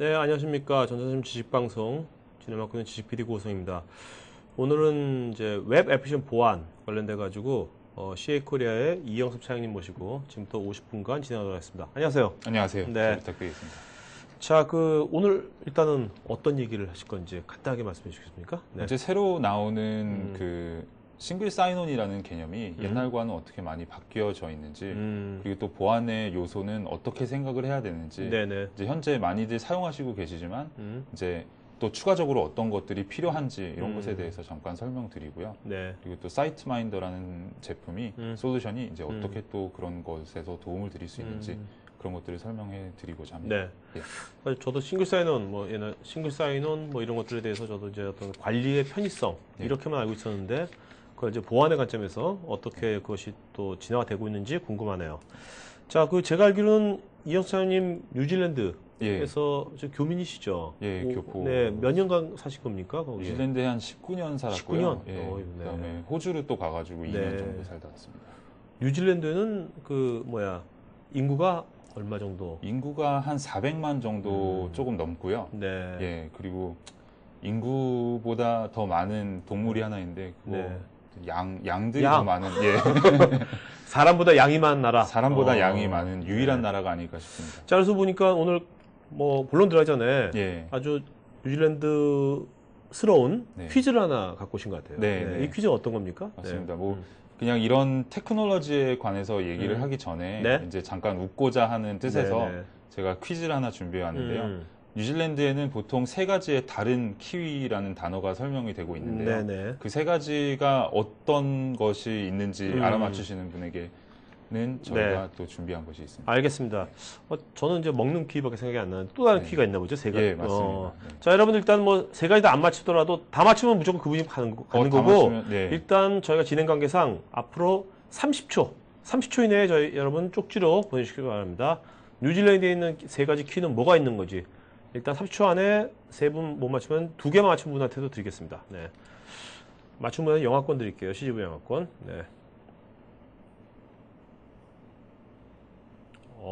네, 안녕하십니까. 전자님 지식방송 진행 맡고 있는 지식 PD 고성입니다. 오늘은 이제 웹 애플리케이션 보안 관련돼 가지고 CA 코리아의 이영섭 차장님 모시고 지금부터 50분간 진행하도록 하겠습니다. 안녕하세요. 안녕하세요. 네. 잘 부탁드리겠습니다. 자, 오늘 일단은 어떤 얘기를 하실 건지 간단하게 말씀해 주시겠습니까? 네. 이제 새로 나오는 그 싱글 사인온이라는 개념이 옛날과는 어떻게 많이 바뀌어져 있는지, 그리고 또 보안의 요소는 어떻게 생각을 해야 되는지, 네네. 이제 현재 많이들 사용하시고 계시지만 이제 또 추가적으로 어떤 것들이 필요한지 이런 것에 대해서 잠깐 설명드리고요. 네. 그리고 또 사이트 마인더라는 제품이 솔루션이 이제 어떻게 또 그런 것에서 도움을 드릴 수 있는지 그런 것들을 설명해 드리고자 합니다. 네. 예. 사실 저도 싱글 사인온, 옛날 싱글 사인온 이런 것들에 대해서 저도 이제 어떤 관리의 편의성 네. 이렇게만 알고 있었는데 그걸 이제 보안의 관점에서 어떻게 그것이 또 진화가 되고 있는지 궁금하네요. 자, 제가 알기로는 이영수 사장님 뉴질랜드에서 저 교민이시죠? 예, 교포. 네, 몇 년간 사신 겁니까? 거기에? 뉴질랜드에 한 19년 살았고요. 19년? 예, 네. 그다음에 호주로 또 가가지고 2년 네. 정도 살다 왔습니다. 뉴질랜드는 인구가 얼마 정도? 인구가 한 400만 정도 조금 넘고요. 네. 예, 그리고 인구보다 더 많은 동물이 하나 있는데 그거 네. 양들이 양. 더 많은 예. 사람보다 양이 많은 나라. 사람보다 양이 많은 유일한 나라가 아닐까 싶습니다. 자, 그래서 보니까 오늘 본론 들어가기 전에 예. 아주 뉴질랜드스러운 네. 퀴즈를 하나 갖고 오신 것 같아요. 네, 네. 이 퀴즈는 어떤 겁니까? 맞습니다. 네. 뭐 그냥 이런 테크놀로지에 관해서 얘기를 하기 전에 네. 이제 잠깐 웃고자 하는 뜻에서 네, 네. 제가 퀴즈를 하나 준비해 왔는데요. 음. 뉴질랜드에는 보통 세 가지의 다른 키위라는 단어가 설명이 되고 있는데요. 네네. 그 세 가지가 어떤 것이 있는지 알아맞히시는 분에게는 저희가 또 준비한 것이 있습니다. 알겠습니다. 저는 이제 먹는 퀴밖에 생각이 안 나는데 또 다른 네. 퀴가 있나 보죠? 세 가지. 예, 맞습니다. 네. 자, 여러분들 일단 세 가지 다 안 맞히더라도 다 맞히면 무조건 그분이 가는 다 거고 맞추면, 네. 일단 저희가 진행 관계상 앞으로 30초 이내에 여러분 쪽지로 보내주시기 바랍니다. 뉴질랜드에 있는 세 가지 퀴는 뭐가 있는 거지? 일단 30초 안에 세 분 못 맞추면 두 개만 맞춘 분한테도 드리겠습니다. 네. 맞춘 분한테 영화권 드릴게요. CGV 영화권. 네.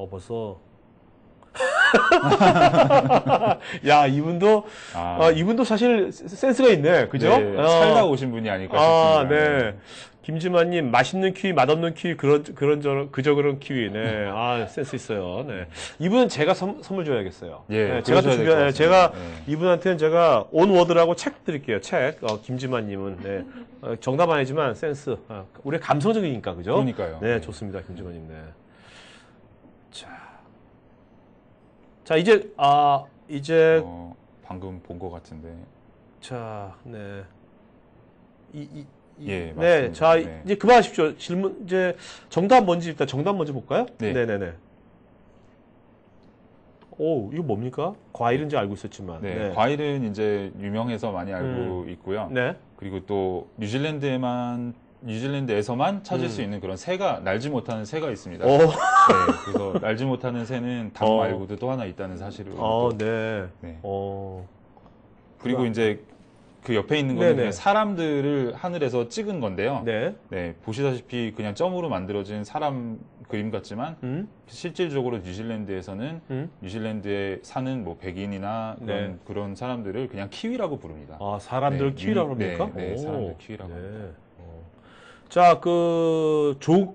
벌써. 야, 이분도 사실 센스가 있네. 그죠? 네, 살다 오신 분이 아닐까 싶습니다. 네. 김지만님, 맛있는 키위, 맛없는 키위, 그저 그런 키위. 네. 센스 있어요. 네. 이분은 제가 선물 줘야겠어요. 예, 네, 제가 또 그러셔야 될것 같습니다. 제가 네. 이분한테는 제가 온워드라고 책 드릴게요. 책. 김지만님은. 네. 정답 아니지만 센스. 우리 감성적이니까, 그죠? 그러니까요. 네, 네. 좋습니다. 김지만님. 네. 자, 이제, 방금 본 것 같은데. 자, 네. 예, 맞습니다. 네, 자, 네. 이제 그만하십시오. 질문, 이제, 정답 일단 정답 먼저 볼까요? 네. 네네네. 오, 이거 뭡니까? 과일인지 알고 있었지만. 네, 과일은 이제 유명해서 많이 알고 있고요. 네. 그리고 또 뉴질랜드에서만 찾을 수 있는 그런 새가, 날지 못하는 새가 있습니다. 오. 네, 그래서 날지 못하는 새는 닭 말고도 또 하나 있다는 사실을. 네. 네. 그거- 그리고 이제 그 옆에 있는 거는 네네. 그냥 사람들을 하늘에서 찍은 건데요. 네. 네, 보시다시피 그냥 점으로 만들어진 사람 그림 같지만 실질적으로 뉴질랜드에서는 뉴질랜드에 사는 뭐 백인이나 그런 사람들을 그냥 키위라고 부릅니다. 사람들 네, 키위라고 합니까? 네, 오. 사람들 키위라고 합니다. 자,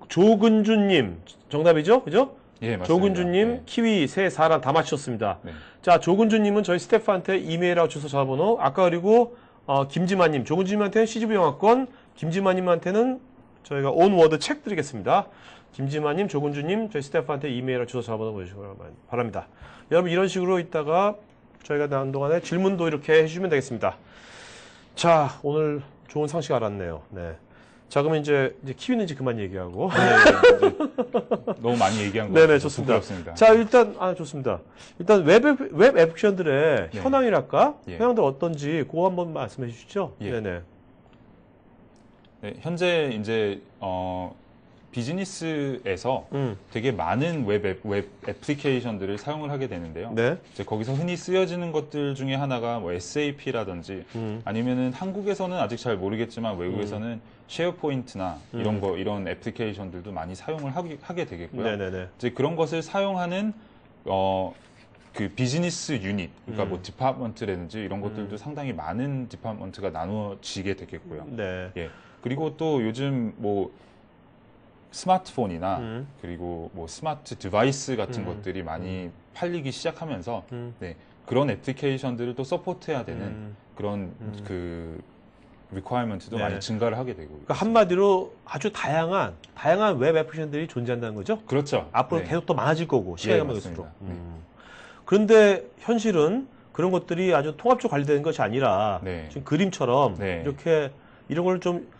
조근주님. 정답이죠? 그죠? 예, 맞습니다. 조근주님, 네. 키위, 새, 사람 다 맞추셨습니다. 네. 자, 조근주님은 저희 스태프한테 이메일하고 주소 전화번호, 아까 그리고 김지만님, 조근주님한테는 CGV 영화권, 김지만님한테는 저희가 온워드 책 드리겠습니다. 김지만님, 조근주님, 저희 스태프한테 이메일하고 주소 전화번호 보내주시기 바랍니다. 여러분 이런 식으로 있다가 저희가 나온 동안에 질문도 이렇게 해주시면 되겠습니다. 자, 오늘 좋은 상식 알았네요. 네. 자, 그러면 이제 키위는 이제 그만 얘기하고. 네, 너무 많이 얘기한 거 네네, 같아서 좋습니다. 부끄럽습니다. 자, 일단, 좋습니다. 일단 웹 애플리케이션들의 네. 현황이랄까? 예. 현황들 어떤지, 그거 한번 말씀해 주시죠. 예. 네네. 네, 현재 이제 비즈니스에서 되게 많은 웹 애플리케이션들을 사용을 하게 되는데요. 네. 이제 거기서 흔히 쓰여지는 것들 중에 하나가 뭐 SAP라든지 아니면은 한국에서는 아직 잘 모르겠지만 외국에서는 쉐어포인트나 이런 애플리케이션들도 많이 사용을 하게 되겠고요. 네네네. 이제 그런 것을 사용하는 그 비즈니스 유닛, 그러니까 뭐 디파트먼트라든지 이런 것들도 상당히 많은 디파트먼트가 나누어지게 되겠고요. 네. 예. 그리고 또 요즘 뭐 스마트폰이나 그리고 뭐 스마트 디바이스 같은 것들이 많이 팔리기 시작하면서 네, 그런 애플리케이션들을 또 서포트해야 되는 그런 그 리퀘어먼트도 네. 많이 증가를 하게 되고 그러니까 한마디로 아주 다양한 웹 애플리케이션들이 존재한다는 거죠. 그렇죠. 앞으로 네. 계속 더 많아질 거고 시간이 예, 갈수록. 맞습니다. 그런데 현실은 그런 것들이 아주 통합적으로 관리되는 것이 아니라 네. 지금 그림처럼 네. 이렇게 이런 걸 좀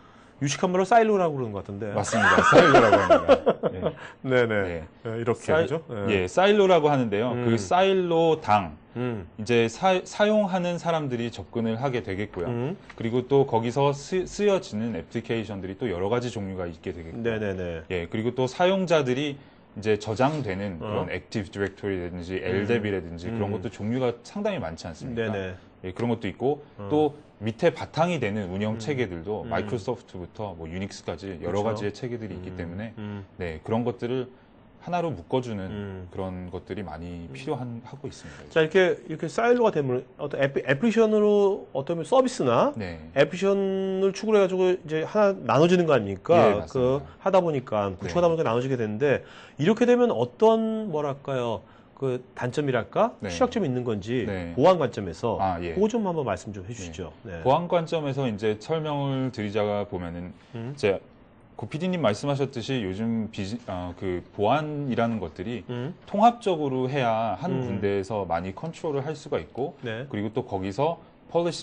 유식한 말로 사일로라고 그러는 것 같은데. 맞습니다. 사일로라고 합니다. 네. 네네. 네. 네, 이렇게 그죠? 예, 사일로라고 하는데요. 그 사일로당 이제 사용하는 사람들이 접근을 하게 되겠고요. 그리고 또 거기서 쓰여지는 애플리케이션들이 또 여러 가지 종류가 있게 되겠고요. 네네네. 예, 그리고 또 사용자들이 이제 저장되는 그런 액티브 디렉토리라든지 LDAP이라든지 그런 것도 종류가 상당히 많지 않습니까? 네네. 예, 그런 것도 있고 또 밑에 바탕이 되는 운영 체계들도 마이크로소프트부터 뭐 유닉스까지 여러 그렇죠. 가지의 체계들이 있기 때문에 네, 그런 것들을 하나로 묶어주는 그런 것들이 많이 필요하고 있습니다. 자, 이렇게 사일로가 되면 어떤 애플리케이션으로 어떤 서비스나 네. 애플리케이션을 추구를 해가지고 이제 하나 나눠지는 거 아닙니까? 예, 맞습니다. 그 하다 보니까 구축하다 보니까 나눠지게 되는데 이렇게 되면 어떤 뭐랄까요? 그 단점이랄까? 네. 취약점이 있는 건지 네. 보안 관점에서 예. 그거 좀 한번 말씀 좀 해주시죠. 네. 보안 관점에서 이제 설명을 드리자가 보면은 이제 고PD님 말씀하셨듯이 요즘 그 보안이라는 것들이 통합적으로 해야 한 군데에서 많이 컨트롤을 할 수가 있고 네. 그리고 또 거기서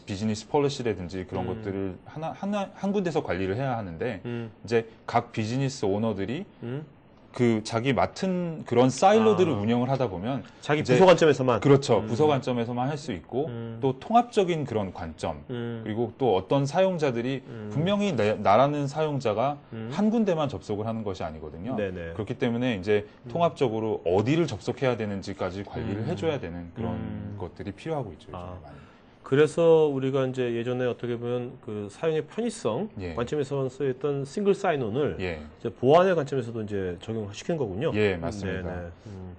비즈니스 폴리시라든지 그런 것들을 한 군데서 관리를 해야 하는데 이제 각 비즈니스 오너들이 그 자기 맡은 그런 사일로들을 운영을 하다 보면 자기 이제 부서 관점에서만 그렇죠. 부서 관점에서만 할 수 있고 또 통합적인 그런 관점 그리고 또 어떤 사용자들이 분명히 나라는 사용자가 한 군데만 접속을 하는 것이 아니거든요. 네네. 그렇기 때문에 이제 통합적으로 어디를 접속해야 되는지까지 관리를 해줘야 되는 그런 것들이 필요하고 있죠. 요즘에 많이. 그래서 우리가 이제 예전에 어떻게 보면 그 사용의 편의성 예. 관점에서 쓰였던 싱글 사인온을 예. 이제 보안의 관점에서도 이제 적용시키는 거군요. 예, 맞습니다. 네네.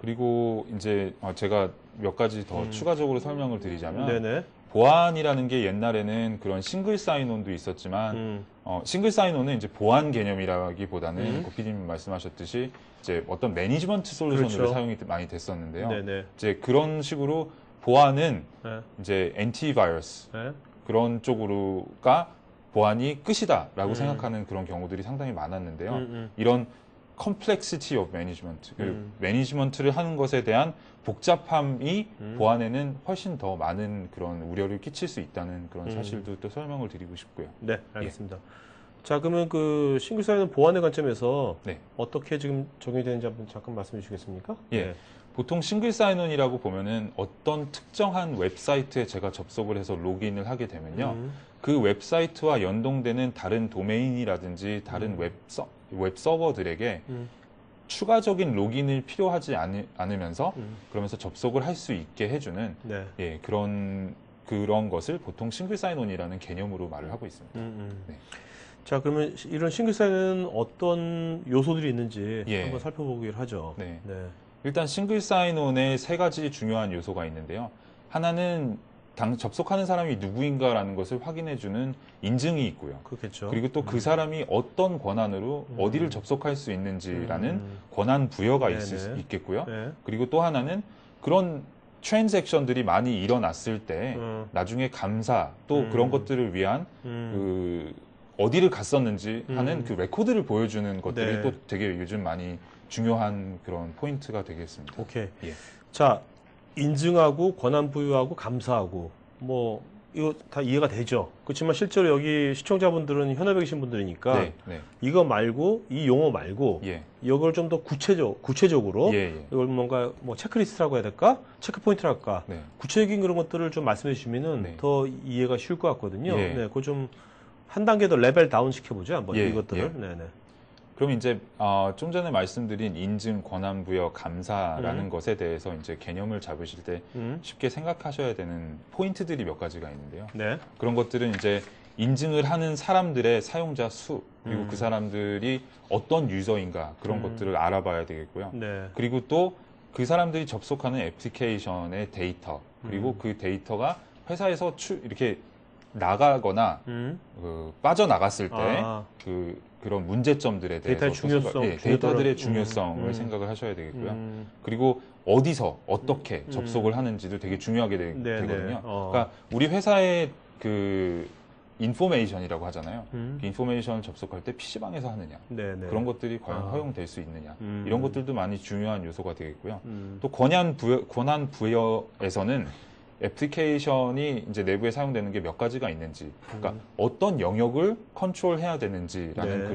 그리고 이제 제가 몇 가지 더 추가적으로 설명을 드리자면 네네. 보안이라는 게 옛날에는 그런 싱글 사인온도 있었지만 싱글 사인온은 이제 보안 개념이라기보다는 고피디님 말씀하셨듯이 이제 어떤 매니지먼트 솔루션으로 그렇죠. 사용이 많이 됐었는데요. 네네. 이제 그런 식으로 보안은 네. 이제 엔티바이러스 네. 그런 쪽으로가 보안이 끝이다라고 생각하는 그런 경우들이 상당히 많았는데요. 이런 complexity of management, 매니지먼트를 하는 것에 대한 복잡함이 보안에는 훨씬 더 많은 그런 우려를 끼칠 수 있다는 그런 사실도 또 설명을 드리고 싶고요. 네, 알겠습니다. 자, 그러면 그 싱글 사인온 보안의 관점에서 네. 어떻게 지금 적용이 되는지 한번 잠깐 말씀해 주시겠습니까? 예. 네. 보통 싱글 사인온이라고 보면은 어떤 특정한 웹사이트에 제가 접속을 해서 로그인을 하게 되면요. 그 웹사이트와 연동되는 다른 도메인이라든지 다른 웹 서버들에게 추가적인 로그인을 필요하지 않으면서 그러면서 접속을 할 수 있게 해주는 네. 예, 그런 것을 보통 싱글 사인온이라는 개념으로 말을 하고 있습니다. 네. 자, 그러면 이런 싱글 사인은 어떤 요소들이 있는지 예. 한번 살펴보기로 하죠. 네. 네. 일단 싱글 사인온에 세 가지 중요한 요소가 있는데요. 하나는 접속하는 사람이 누구인가라는 것을 확인해주는 인증이 있고요. 그렇겠죠. 그리고 또 그 사람이 어떤 권한으로 어디를 접속할 수 있는지라는 권한 부여가 네네. 있겠고요. 네. 그리고 또 하나는 그런 트랜잭션들이 많이 일어났을 때 나중에 감사 또 그런 것들을 위한 그 어디를 갔었는지 하는 그 레코드를 보여주는 것들이 네. 또 되게 요즘 많이 중요한 그런 포인트가 되겠습니다. 오케이. 예. 자, 인증하고 권한 부여하고 감사하고 뭐 이거 다 이해가 되죠. 그렇지만 실제로 여기 시청자분들은 현업에 계신 분들이니까 네, 네. 이거 말고 이 용어 말고 예. 이걸 좀 더 구체적으로 예, 예. 이걸 뭔가 뭐 체크리스트라고 해야 될까? 체크 포인트라고 할까? 네. 구체적인 그런 것들을 좀 말씀해 주시면은 네. 더 이해가 쉬울 것 같거든요. 예. 네, 그거 좀 한 단계 더 레벨 다운 시켜보죠. 한번 예, 이것들을. 예. 네네. 그럼 이제 좀 전에 말씀드린 인증, 권한 부여, 감사라는 것에 대해서 이제 개념을 잡으실 때 쉽게 생각하셔야 되는 포인트들이 몇 가지가 있는데요. 네. 그런 것들은 이제 인증을 하는 사람들의 사용자 수 그리고 그 사람들이 어떤 유저인가 그런 것들을 알아봐야 되겠고요. 네. 그리고 또 그 사람들이 접속하는 애플리케이션의 데이터 그리고 그 데이터가 회사에서 이렇게 나가거나 빠져나갔을 때 그런 문제점들에 대해서 데이터의 중요성, 데이터들의 중요성을 생각을 하셔야 되겠고요. 그리고 어디서 어떻게 접속을 하는지도 되게 중요하게 되거든요. 그러니까 우리 회사의 그 인포메이션이라고 하잖아요. 그 인포메이션을 접속할 때 PC방에서 하느냐. 그런 것들이 과연 허용될 수 있느냐. 이런 것들도 많이 중요한 요소가 되겠고요. 또 권한 부여에서는 애플리케이션이 이제 내부에 사용되는 게 몇 가지가 있는지, 그러니까 어떤 영역을 컨트롤해야 되는지라는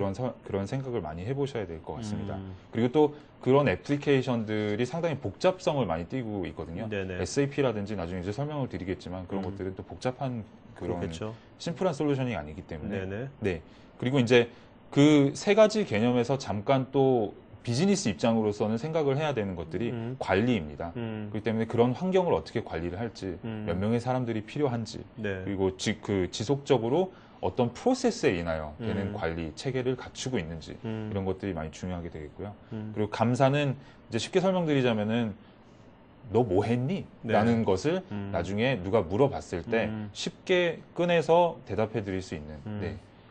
그런 생각을 많이 해보셔야 될 것 같습니다. 그리고 또 그런 애플리케이션들이 상당히 복잡성을 많이 띠고 있거든요. SAP라든지 나중에 이제 설명을 드리겠지만 그런 것들은 또 복잡한 그런 그렇겠죠. 심플한 솔루션이 아니기 때문에. 네. 그리고 이제 그 세 가지 개념에서 잠깐 또 비즈니스 입장으로서는 생각을 해야 되는 것들이 관리입니다. 그렇기 때문에 그런 환경을 어떻게 관리를 할지, 몇 명의 사람들이 필요한지, 그리고 지속적으로 어떤 프로세스에 인하여 되는 관리 체계를 갖추고 있는지 이런 것들이 많이 중요하게 되겠고요. 그리고 감사는 이제 쉽게 설명드리자면은 너 뭐 했니? 라는 것을 나중에 누가 물어봤을 때 쉽게 꺼내서 대답해 드릴 수 있는.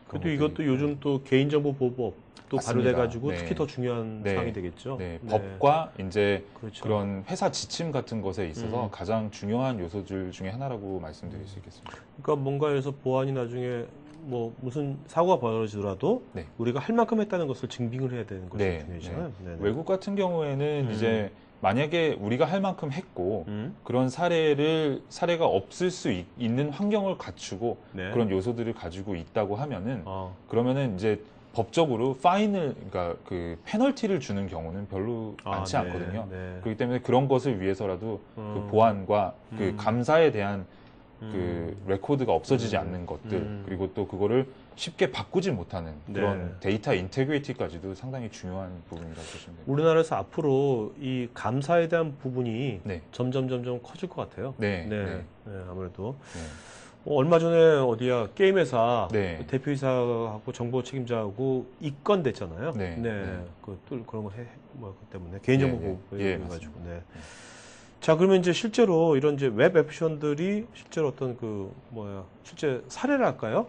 그래도 이것도 요즘 또 개인정보보호법 또 맞습니다. 발효돼가지고 특히 더 중요한 사항이 되겠죠. 법과 이제 그렇죠. 그런 회사 지침 같은 것에 있어서 가장 중요한 요소들 중에 하나라고 말씀드릴 수 있겠습니다. 그러니까 뭔가 해서 보안이 나중에 뭐 무슨 사고가 벌어지더라도 우리가 할 만큼 했다는 것을 증빙을 해야 되는 것이 중요하잖아요. 외국 같은 경우에는 이제 만약에 우리가 할 만큼 했고 그런 사례가 없을 수 있는 환경을 갖추고 그런 요소들을 가지고 있다고 하면은 그러면은 이제 법적으로 그러니까 그 페널티를 주는 경우는 별로 많지 않거든요. 그렇기 때문에 그런 것을 위해서라도 그 보안과 그 감사에 대한 그 레코드가 없어지지 않는 것들 그리고 또 그거를 쉽게 바꾸지 못하는 그런 데이터 인테그리티까지도 상당히 중요한 부분이라고 보시면 됩니다. 우리나라에서 앞으로 이 감사에 대한 부분이 점점 커질 것 같아요. 아무래도. 얼마 전에 어디야 게임회사 대표이사하고 정보 책임자하고 입건됐잖아요. 그런 거 뭐 때문에 개인정보 보호에 가지고. 자, 그러면 이제 실제로 이런 이제 웹 애플리케이션들이 실제로 어떤 실제 사례를 할까요?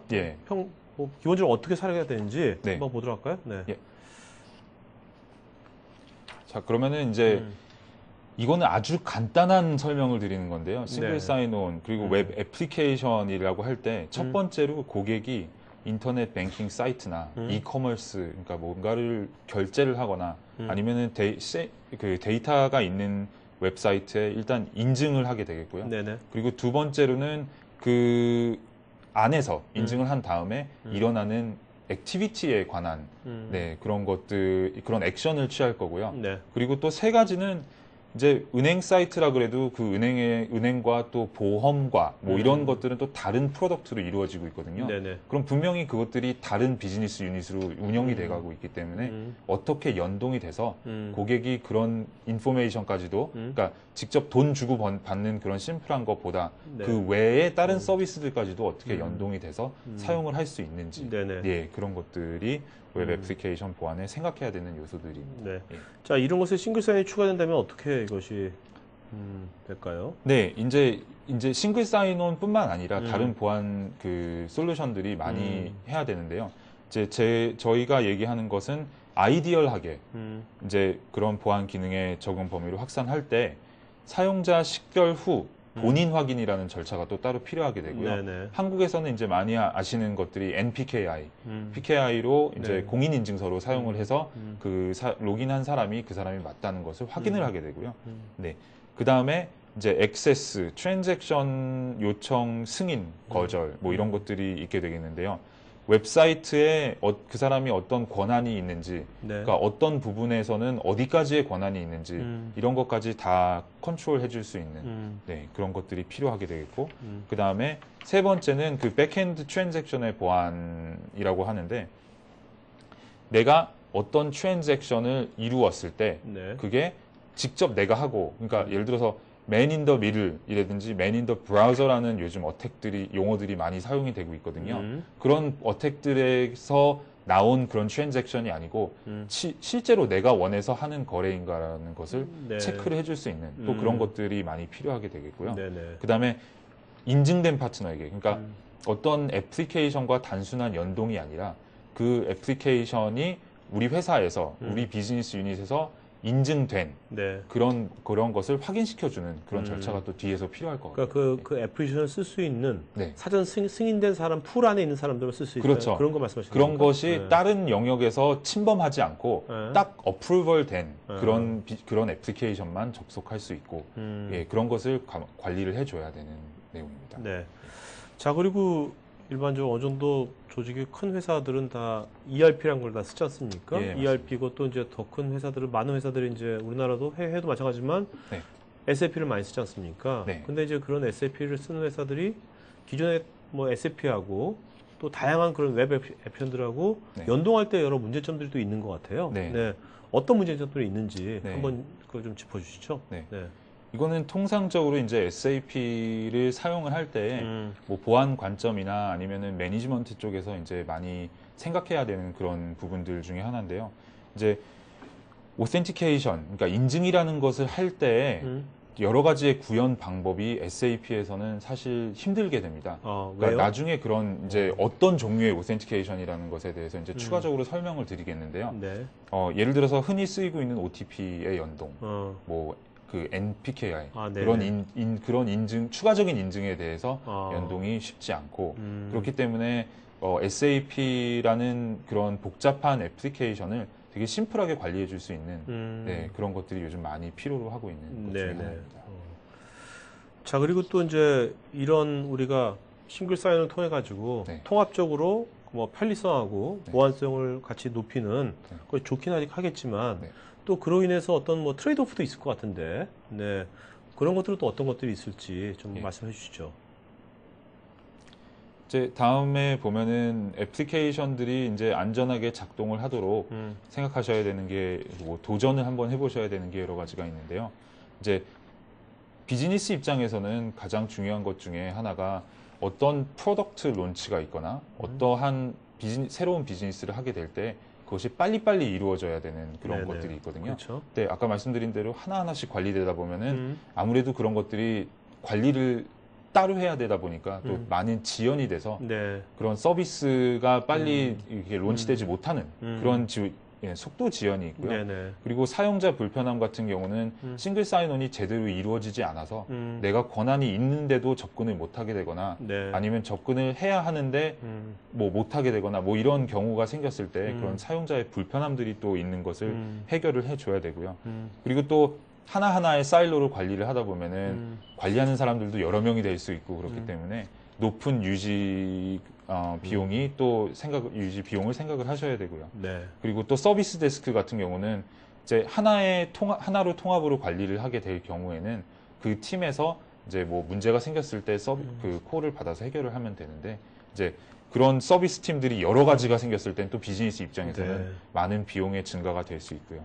뭐 기본적으로 어떻게 사례가 되는지 한번 보도록 할까요? 자, 그러면은 이제 이거는 아주 간단한 설명을 드리는 건데요. 싱글 사인온 그리고 웹 애플리케이션이라고 할 때 첫 번째로 고객이 인터넷 뱅킹 사이트나 이커머스 그러니까 뭔가를 결제를 하거나 아니면은 그 데이터가 있는 웹사이트에 일단 인증을 하게 되겠고요. 그리고 두 번째로는 그 안에서 인증을 한 다음에 일어나는 액티비티에 관한 그런 것들, 그런 액션을 취할 거고요. 그리고 또 세 가지는 이제 은행 사이트라 그래도 그 은행과 또 보험과 뭐 이런 것들은 또 다른 프로덕트로 이루어지고 있거든요. 그럼 분명히 그것들이 다른 비즈니스 유닛으로 운영이 돼가고 있기 때문에 어떻게 연동이 돼서 고객이 그런 인포메이션까지도 그러니까 직접 돈 주고 받는 그런 심플한 것보다 그 외에 다른 서비스들까지도 어떻게 연동이 돼서 사용을 할 수 있는지 그런 것들이 웹 애플리케이션 보안에 생각해야 되는 요소들입니다. 자, 이런 것에 싱글 사인이 추가된다면 어떻게 이것이 될까요? 이제 싱글 사인온뿐만 아니라 다른 보안 그 솔루션들이 많이 해야 되는데요. 이제 저희가 얘기하는 것은 아이디얼하게 이제 그런 보안 기능의 적용 범위를 확산할 때 사용자 식별 후 본인 확인이라는 절차가 또 따로 필요하게 되고요. 한국에서는 이제 많이 아시는 것들이 PKI로 이제 공인인증서로 사용을 해서 그 로그인한 사람이 그 사람이 맞다는 것을 확인을 하게 되고요. 그 다음에 이제 액세스, 트랜잭션 요청 승인, 거절 뭐 이런 것들이 있게 되겠는데요. 웹사이트에 그 사람이 어떤 권한이 있는지, 그러니까 어떤 부분에서는 어디까지의 권한이 있는지 이런 것까지 다 컨트롤 해줄 수 있는 그런 것들이 필요하게 되겠고, 그 다음에 세 번째는 그 백핸드 트랜잭션의 보안이라고 하는데, 내가 어떤 트랜잭션을 이루었을 때 그게 직접 내가 하고, 그러니까 예를 들어서 Man in the middle이라든지 Man in the browser라는 요즘 용어들이 많이 사용이 되고 있거든요. 그런 어택들에서 나온 그런 트랜잭션이 아니고 실제로 내가 원해서 하는 거래인가라는 것을 네. 체크를 해줄 수 있는 또 그런 것들이 많이 필요하게 되겠고요. 네네. 그다음에 인증된 파트너에게, 그러니까 어떤 애플리케이션과 단순한 연동이 아니라 그 애플리케이션이 우리 회사에서 우리 비즈니스 유닛에서 인증된 네. 그런 것을 확인시켜주는 그런 절차가 또 뒤에서 필요할 것 같아요. 그러니까 그 애플리케이션을 쓸 수 있는 네. 사전 승인된 사람 풀 안에 있는 사람들만 쓸 수 있다. 그렇죠. 그런 거 말씀하시는 그런 겁니까? 것이 네. 다른 영역에서 침범하지 않고 네. 딱 어프루벌 된 네. 그런 애플리케이션만 접속할 수 있고 예, 그런 것을 관리를 해줘야 되는 내용입니다. 네. 자, 그리고 일반적으로 어느 정도 조직이 큰 회사들은 다 ERP라는 걸 다 쓰지 않습니까? 예, ERP고 또 이제 더 큰 회사들은 많은 회사들이 이제 우리나라도 해외도 마찬가지지만 네. SAP를 많이 쓰지 않습니까? 네. 근데 이제 그런 SAP를 쓰는 회사들이 기존에 뭐 SAP하고 또 다양한 그런 웹 애플들하고 네. 연동할 때 여러 문제점들이 또 있는 것 같아요. 네. 어떤 문제점들이 있는지 네. 한번 그거 좀 짚어주시죠. 네. 이거는 통상적으로 이제 SAP를 사용을 할 때 뭐 보안 관점이나 아니면은 매니지먼트 쪽에서 이제 많이 생각해야 되는 그런 부분들 중에 하나인데요. 이제 오센티케이션, 그러니까 인증이라는 것을 할 때 여러 가지의 구현 방법이 SAP에서는 사실 힘들게 됩니다. 그러니까 왜요? 나중에 그런 이제 어떤 종류의 오센티케이션이라는 것에 대해서 이제 추가적으로 설명을 드리겠는데요. 네. 예를 들어서 흔히 쓰이고 있는 OTP의 연동, 뭐 그 NPKI 네네. 그런 인증 추가적인 인증에 대해서 아. 연동이 쉽지 않고 그렇기 때문에 SAP라는 그런 복잡한 애플리케이션을 되게 심플하게 관리해 줄 수 있는 네, 그런 것들이 요즘 많이 필요로 하고 있는 것 중에 네네. 하나입니다. 자, 그리고 또 이제 이런 우리가 싱글 사인을 통해 가지고 네. 통합적으로 뭐 편리성하고 네. 보안성을 같이 높이는 네. 그게 좋긴 하겠지만 네. 또 그로 인해서 어떤 뭐 트레이드 오프도 있을 것 같은데, 네. 그런 것들은 또 어떤 것들이 있을지 좀 네. 말씀해 주시죠. 이제 다음에 보면은 애플리케이션들이 이제 안전하게 작동을 하도록 생각하셔야 되는 게 뭐 도전을 한번 해보셔야 되는 게 여러 가지가 있는데요. 이제 비즈니스 입장에서는 가장 중요한 것 중에 하나가 어떤 프로덕트 론치가 있거나 어떠한 새로운 비즈니스를 하게 될 때 그것이 빨리빨리 이루어져야 되는 그런 네네. 것들이 있거든요. 그렇죠. 네, 아까 말씀드린 대로 하나하나씩 관리되다 보면은 아무래도 그런 것들이 관리를 따로 해야 되다 보니까 또 많은 지연이 돼서 네. 그런 서비스가 빨리 이렇게 론치되지 못하는 그런 속도 지연이 있고요. 네네. 그리고 사용자 불편함 같은 경우는 싱글 사인온이 제대로 이루어지지 않아서 내가 권한이 있는데도 접근을 못하게 되거나 네. 아니면 접근을 해야 하는데 뭐 못하게 되거나 뭐 이런 경우가 생겼을 때 그런 사용자의 불편함들이 또 있는 것을 해결을 해줘야 되고요. 그리고 또 하나하나의 사일로로 관리를 하다 보면은 관리하는 사람들도 여러 명이 될 수 있고 그렇기 때문에 높은 유지 비용이 또 유지 비용을 생각을 하셔야 되고요. 네. 그리고 또 서비스 데스크 같은 경우는 이제 하나로 통합으로 관리를 하게 될 경우에는 그 팀에서 이제 뭐 문제가 생겼을 때 그 콜을 받아서 해결을 하면 되는데 이제 그런 서비스 팀들이 여러 가지가 생겼을 땐 또 비즈니스 입장에서는 네. 많은 비용의 증가가 될 수 있고요.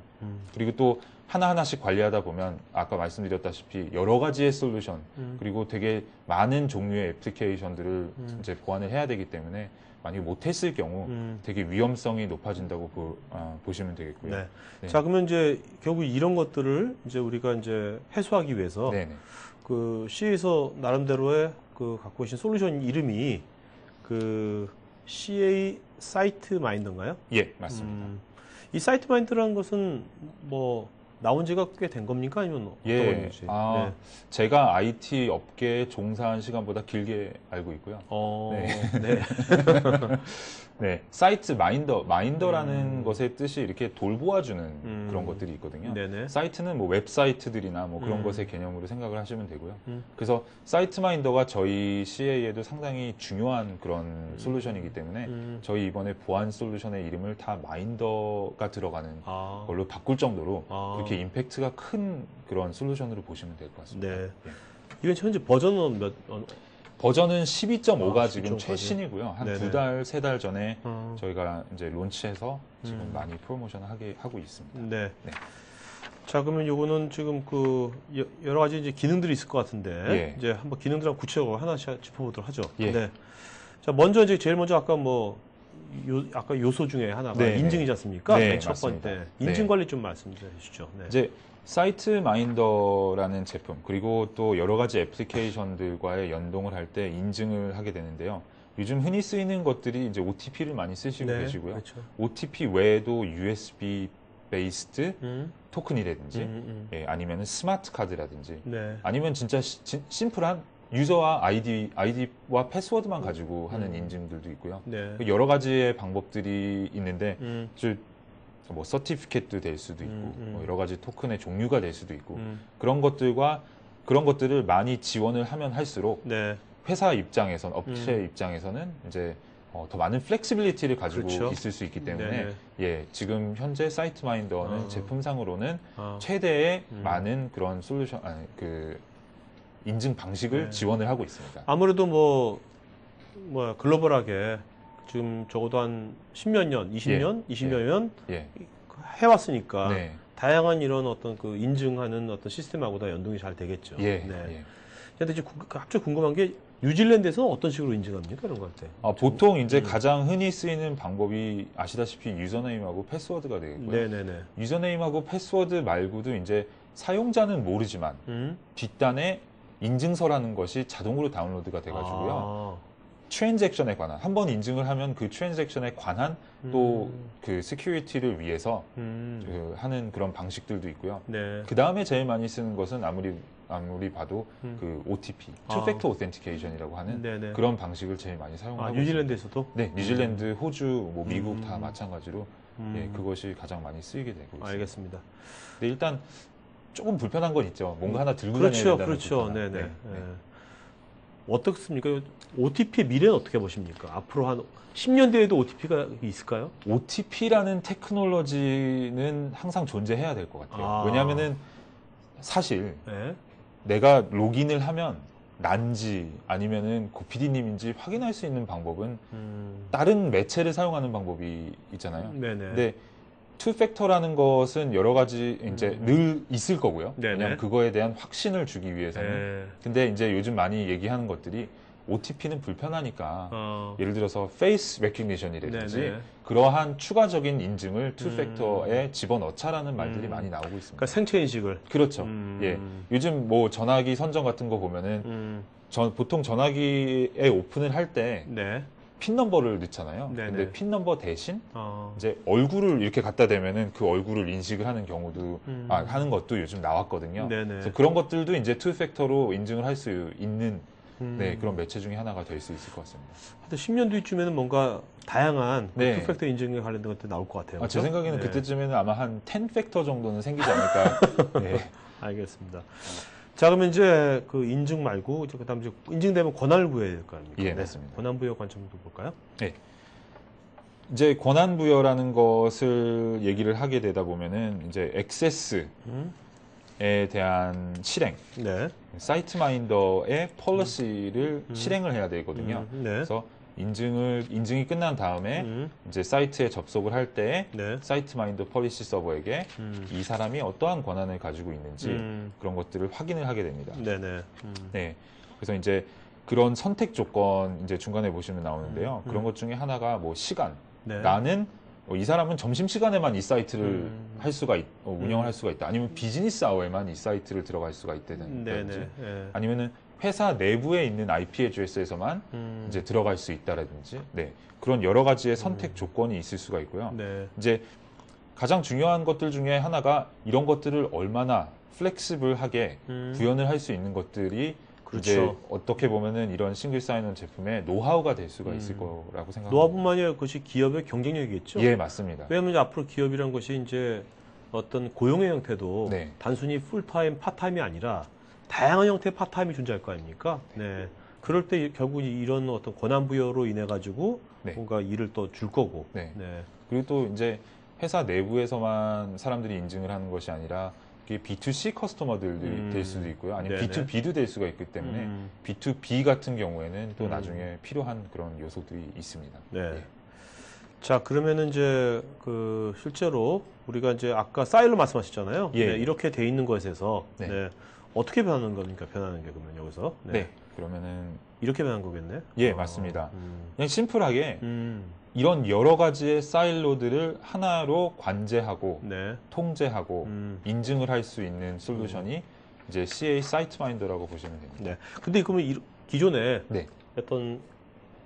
그리고 또 하나하나씩 관리하다 보면 아까 말씀드렸다시피 여러 가지의 솔루션 그리고 되게 많은 종류의 애플리케이션들을 이제 보완을 해야 되기 때문에 만약에 못했을 경우 되게 위험성이 높아진다고 보시면 되겠고요. 네. 네. 자, 그러면 이제 결국 이런 것들을 이제 우리가 이제 해소하기 위해서 네네. 그 C에서 나름대로의 그 갖고 계신 솔루션 이름이 그 CA 사이트 마인더인가요? 예, 맞습니다. 이 사이트 마인더라는 것은 뭐 나온 지가 꽤 된 겁니까? 아니면 어떤 예, 건지? 제가 IT 업계에 종사한 시간보다 길게 알고 있고요. 네. 네, 사이트 마인더라는 것의 뜻이 이렇게 돌보아주는 그런 것들이 있거든요. 네네. 사이트는 뭐 웹사이트들이나 뭐 그런 것의 개념으로 생각을 하시면 되고요. 그래서 사이트 마인더가 저희 CA에도 상당히 중요한 그런 솔루션이기 때문에 저희 이번에 보안 솔루션의 이름을 다 마인더가 들어가는 걸로 바꿀 정도로 그렇게 임팩트가 큰 그런 솔루션으로 보시면 될 것 같습니다. 네. 예. 이건 현재 버전은 버전은 12.5가 지금 12.5까지. 최신이고요. 한 네네. 2달, 3달 전에 저희가 이제 론치해서 지금 많이 프로모션을 하고 있습니다. 네. 네. 자, 그러면 요거는 지금 그 여러 가지 이제 기능들이 있을 것 같은데 예. 이제 한번 기능들 구체적으로 하나씩 짚어보도록 하죠. 예. 네. 자, 먼저 이제 제일 먼저 아까 뭐 아까 요소 중에 하나가 네, 인증이지 않습니까? 네, 맨 첫 맞습니다. 번째. 인증 네. 관리 좀 말씀 좀 해주시죠. 네. 이제 사이트 마인더라는 제품 그리고 또 여러 가지 애플리케이션들과의 연동을 할 때 인증을 하게 되는데요. 요즘 흔히 쓰이는 것들이 이제 OTP를 많이 쓰시고 네, 계시고요. 그렇죠. OTP 외에도 USB 베이스드 음, 토큰이라든지 예, 아니면 스마트 카드라든지 네. 아니면 진짜 심플한 유저와 아이디와 패스워드만 가지고 하는 인증들도 있고요. 네. 여러 가지의 방법들이 있는데 음, 뭐 서티피켓도 될 수도 있고 뭐 여러 가지 토큰의 종류가 될 수도 있고 음, 그런 것들을 많이 지원을 하면 할수록 네. 회사 입장에선 업체 입장에서는 이제 더 많은 플렉시빌리티를 가지고 그렇죠. 있을 수 있기 때문에 네네. 예, 지금 현재 사이트 마인더는 제품상으로는 아, 최대의 많은 그런 솔루션 그 인증 방식을 네. 지원을 하고 있습니다. 아무래도 뭐 글로벌하게 지금 적어도 한 10몇 년, 20년, 20여 년 예. 해왔으니까 네. 다양한 이런 어떤 그 인증하는 어떤 시스템하고 다 연동이 잘 되겠죠. 예. 네. 예. 근데 이제 갑자기 궁금한 게 뉴질랜드에서는 어떤 식으로 인증합니까? 이런 것 같아. 보통 이제 가장 흔히 쓰이는 방법이 아시다시피 유저네임하고 패스워드가 되겠고요. 네네네. 유저네임하고 패스워드 말고도 이제 사용자는 모르지만 뒷단에 인증서라는 것이 자동으로 다운로드가 돼가지고요. 트랜잭션에 관한 한번 인증을 하면 그 트랜잭션에 관한 또 그 시큐리티를 위해서 그 하는 그런 방식들도 있고요. 네. 그 다음에 제일 많이 쓰는 것은 아무리 봐도 그 OTP, 투팩터 오센티케이션이라고 하는 네네. 그런 방식을 제일 많이 사용하고 뉴질랜드에서도? 있습니다. 네, 뉴질랜드, 호주, 뭐 미국 다 마찬가지로 예, 그것이 가장 많이 쓰이게 되고 있습니다. 알겠습니다. 근데 일단 조금 불편한 건 있죠. 뭔가 하나 들고 그렇죠, 다녀야 된다는 그렇죠. 불편함. 네네. 네, 네. 어떻습니까? OTP의 미래는 어떻게 보십니까? 앞으로 한 10년 뒤에도 OTP가 있을까요? OTP라는 테크놀로지는 항상 존재해야 될 것 같아요. 왜냐하면은 사실 네. 내가 로그인을 하면 난지 아니면은 고PD님인지 확인할 수 있는 방법은 다른 매체를 사용하는 방법이 있잖아요. 네네. 근데 투팩터라는 것은 여러 가지 이제 늘 있을 거고요. 네네. 왜냐하면 그거에 대한 확신을 주기 위해서는. 네. 근데 이제 요즘 많이 얘기하는 것들이 OTP는 불편하니까 예를 들어서 페이스 레코그니션이라든지 네네. 그러한 추가적인 인증을 투팩터에 집어넣자라는 말들이 많이 나오고 있습니다. 그러니까 생체 인식을. 그렇죠. 예. 요즘 뭐 전화기 선정 같은 거 보면은 보통 전화기에 오픈을 할 때 네. 핀 넘버를 넣잖아요. 네네. 근데 핀 넘버 대신 어. 이제 얼굴을 이렇게 갖다 대면은 그 얼굴을 인식을 하는 경우도 하는 것도 요즘 나왔거든요. 네네. 그래서 그런 것들도 이제 투팩터로 인증을 할 수 있는 네, 그런 매체 중에 하나가 될 수 있을 것 같습니다. 하여튼 10년 뒤쯤에는 뭔가 다양한 네. 투팩터 인증에 관련된 것들이 나올 것 같아요. 제 그렇죠? 생각에는 네. 그때쯤에는 아마 한 10팩터 정도는 생기지 않을까. 네. 알겠습니다. 자, 그러면 이제 그 인증 말고 이제 그다음 이제 인증되면 권한을 부여해야 될 거 아닙니까? 예, 맞습니다. 권한 부여 관점도 볼까요? 네. 이제 권한 부여라는 것을 얘기를 하게 되다 보면은 이제 액세스에 대한 실행, 네. 사이트 마인더의 폴리시를 실행을 해야 되거든요. 네. 그래서 인증이 끝난 다음에 이제 사이트에 접속을 할 때 네. 사이트 마인더 폴리시 서버에게 이 사람이 어떠한 권한을 가지고 있는지 그런 것들을 확인을 하게 됩니다. 네네. 네. 그래서 이제 그런 선택 조건 이제 중간에 보시면 나오는데요. 그런 것 중에 하나가 뭐 시간. 네. 나는 이 사람은 점심 시간에만 이 사이트를 할 수가 운영을 할 수가 있다. 아니면 비즈니스 아워에만 이 사이트를 들어갈 수가 있다든지. 네네. 네. 아니면은 회사 내부에 있는 IP 애드레스에서만 이제 들어갈 수 있다라든지. 네. 그런 여러 가지의 선택 조건이 있을 수가 있고요. 네. 이제 가장 중요한 것들 중에 하나가 이런 것들을 얼마나 플렉시블하게 구현을 할 수 있는 것들이 그렇죠. 이제 어떻게 보면은 이런 싱글 사인온 제품의 노하우가 될 수가 있을 거라고 생각합니다. 노하우뿐만이 아니라 그것이 기업의 경쟁력이겠죠. 예, 맞습니다. 왜냐하면 이제 앞으로 기업이란 것이 이제 어떤 고용의 형태도 네. 단순히 풀타임, 파타임이 아니라 다양한 형태의 파타임이 존재할 거 아닙니까? 네. 그럴 때 결국 이런 어떤 권한 부여로 인해 가지고 네. 뭔가 일을 또 줄 거고. 네. 네. 그리고 또 이제 회사 내부에서만 사람들이 인증을 하는 것이 아니라 이게 B2C 커스터머들이 될 수도 있고요. 아니면 네네. B2B도 될 수가 있기 때문에 B2B 같은 경우에는 또 나중에 필요한 그런 요소들이 있습니다. 네. 예. 자, 그러면은 이제 그 실제로 우리가 이제 아까 사일로 말씀하셨잖아요. 예. 네, 이렇게 돼 있는 것에서 네. 네. 어떻게 변하는 겁니까? 변하는 게 그러면 여기서? 네. 그러면은 이렇게 변한 거겠네. 예, 맞습니다. 그냥 심플하게 이런 여러 가지의 사일로들을 하나로 관제하고 네. 통제하고 인증을 할 수 있는 솔루션이 이제 CA 사이트마인더라고 보시면 됩니다. 네. 근데 그러면 기존에 네. 어떤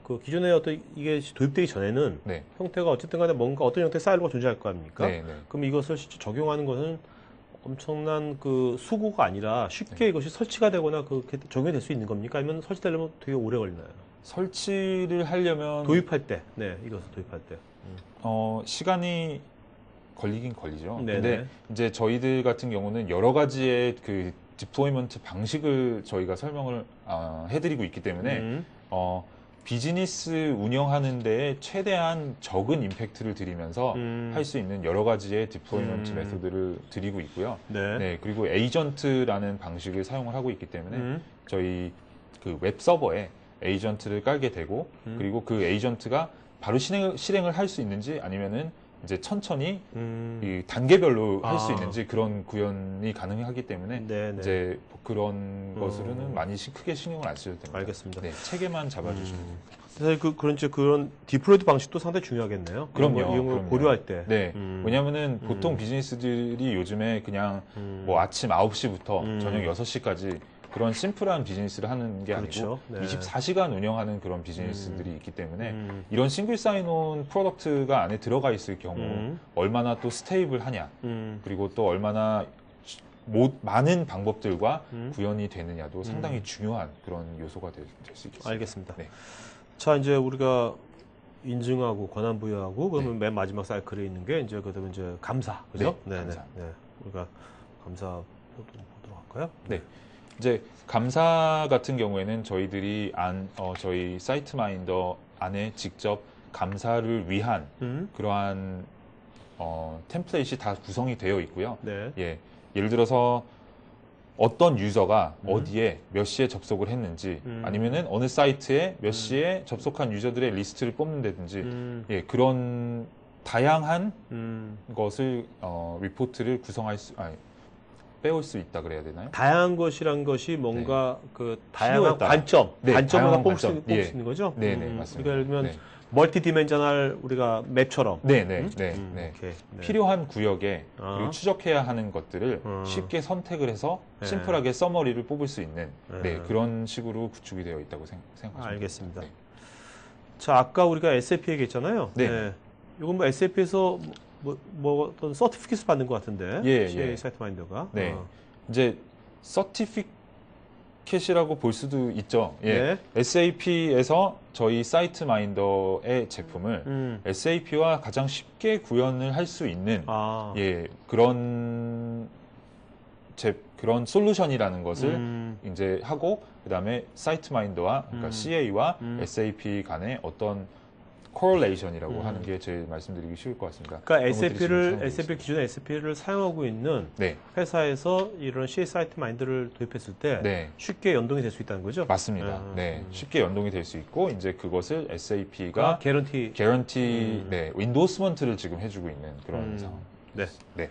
그 기존에 어떤 이게 도입되기 전에는 네. 형태가 어쨌든 간에 뭔가 어떤 형태의 사일로가 존재할 거 아닙니까? 네, 네. 그럼 이것을 실제 적용하는 것은 엄청난 그 수고가 아니라 쉽게 이것이 설치가 되거나 그렇게 적용이 될 수 있는 겁니까? 아니면 설치되려면 되게 오래 걸리나요? 설치를 하려면 도입할 때, 네, 이것을 도입할 때. 시간이 걸리긴 걸리죠. 네네. 근데 이제 저희들 같은 경우는 여러 가지의 그 디플로이먼트 방식을 저희가 설명을 해드리고 있기 때문에 비즈니스 운영하는 데에 최대한 적은 임팩트를 드리면서 할 수 있는 여러 가지의 디플로이먼트 메소드를 드리고 있고요. 네. 네, 그리고 에이전트라는 방식을 사용을 하고 있기 때문에 저희 그 웹 서버에 에이전트를 깔게 되고 그리고 그 에이전트가 바로 실행을 할 수 있는지 아니면은 이제 천천히 이 단계별로 할 수 있는지 그런 구현이 가능하기 때문에 네네. 이제 그런 것으로는 많이 크게 신경을 안 쓰셔도 됩니다. 알겠습니다. 네, 체계만 잡아주시면 됩니다. 사실 그런 디플로이드 방식도 상당히 중요하겠네요. 그럼요. 이런 걸 그럼요. 고려할 때. 네. 왜냐면은 보통 비즈니스들이 요즘에 그냥 뭐 아침 9시부터 저녁 6시까지 그런 심플한 비즈니스를 하는 게 그렇죠. 아니고 네. 24시간 운영하는 그런 비즈니스들이 있기 때문에 이런 싱글 사인온 프로덕트가 안에 들어가 있을 경우 얼마나 또 스테이블하냐 그리고 또 얼마나 많은 방법들과 구현이 되느냐도 상당히 중요한 그런 요소가 될 수 있겠습니다. 알겠습니다. 네. 자, 이제 우리가 인증하고 권한 부여하고 그러면 맨 마지막 사이클에 있는 게 이제 그다음에 이제 감사, 그죠? 네, 네네. 감사. 네. 우리가 감사 보도록 할까요? 네. 이제 감사 같은 경우에는 저희들이 저희 사이트마인더 안에 직접 감사를 위한 그러한 템플릿이 다 구성이 되어 있고요. 네. 예. 예를 들어서 어떤 유저가 어디에 몇 시에 접속을 했는지 아니면은 어느 사이트에 몇 시에 접속한 유저들의 리스트를 뽑는다든지 예, 그런 다양한 것을 리포트를 빼올 수 있다 그래야 되나요? 다양한 것이란 것이 뭔가 그 필요에 다양한 따라. 관점, 네, 관점을 다양한 뽑을 수 관점. 예. 있는 거죠? 네네, 맞습니다. 그러니까 예를 들면 네. 멀티 디멘셔널 우리가 맵처럼. 네네. 오케이. 네. 필요한 구역에 아. 그리고 추적해야 하는 것들을 쉽게 선택을 해서 네. 심플하게 서머리를 뽑을 수 있는 네. 그런 식으로 구축이 되어 있다고 생각하시면 알겠습니다. 됩니다. 자, 아까 우리가 SAP 얘기했잖아요. 네. 이건 뭐 SAP에서 뭐 어떤 서티피킷을 받는 것 같은데. 예, CA 예. 사이트마인더가. 네. 이제 서티피켓이라고 볼 수도 있죠. 예. 네. SAP에서 저희 사이트마인더의 제품을 SAP와 가장 쉽게 구현을 할 수 있는 아. 예, 그런 솔루션이라는 것을 이제 하고 그다음에 사이트마인더와 그러니까 CA와 SAP 간의 어떤 코릴레이션이라고 하는 게 제일 말씀드리기 쉬울 것 같습니다. 그러니까 그런 것들이 지금 사용되고 SAP 기존의 SAP를 사용하고 있는 네, 회사에서 이런 CA 사이트마인더를 도입했을 때 네, 쉽게 연동이 될 수 있다는 거죠? 맞습니다. 네, 쉽게 연동이 될 수 있고 이제 그것을 SAP가 개런티. 네, 인도스먼트를 지금 해주고 있는 그런 상황. 네. 네.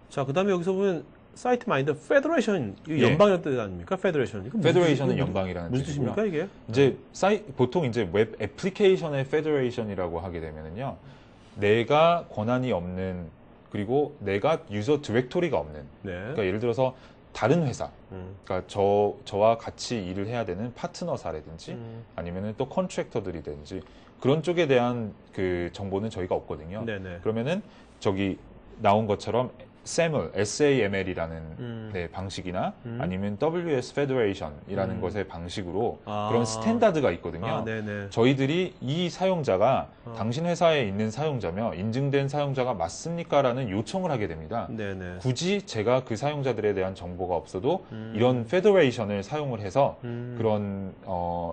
자, 그다음에 여기서 보면 사이트마인더 페더레이션, 예. 연방이라는 뜻 아닙니까? 페더레이션. 페더레이션은 연방이라는 무슨 뜻이고요. 뜻입니까 이게? 이제 보통 이제 웹 애플리케이션의 페더레이션이라고 하게 되면은요, 내가 권한이 없는 그리고 내가 유저 디렉토리가 없는. 네. 그러니까 예를 들어서 다른 회사, 그러니까 저와 같이 일을 해야 되는 파트너사라든지 아니면은 또 컨트랙터들이든지 그런 쪽에 대한 그 정보는 저희가 없거든요. 네네. 그러면은 저기 나온 것처럼 SAML이라는 네, 방식이나 아니면 WS Federation이라는 것의 방식으로 그런 스탠다드가 있거든요. 아, 네네. 저희들이 이 사용자가 당신 회사에 있는 사용자며 인증된 사용자가 맞습니까라는 요청을 하게 됩니다. 네네. 굳이 제가 그 사용자들에 대한 정보가 없어도 이런 페더레이션을 사용을 해서 그런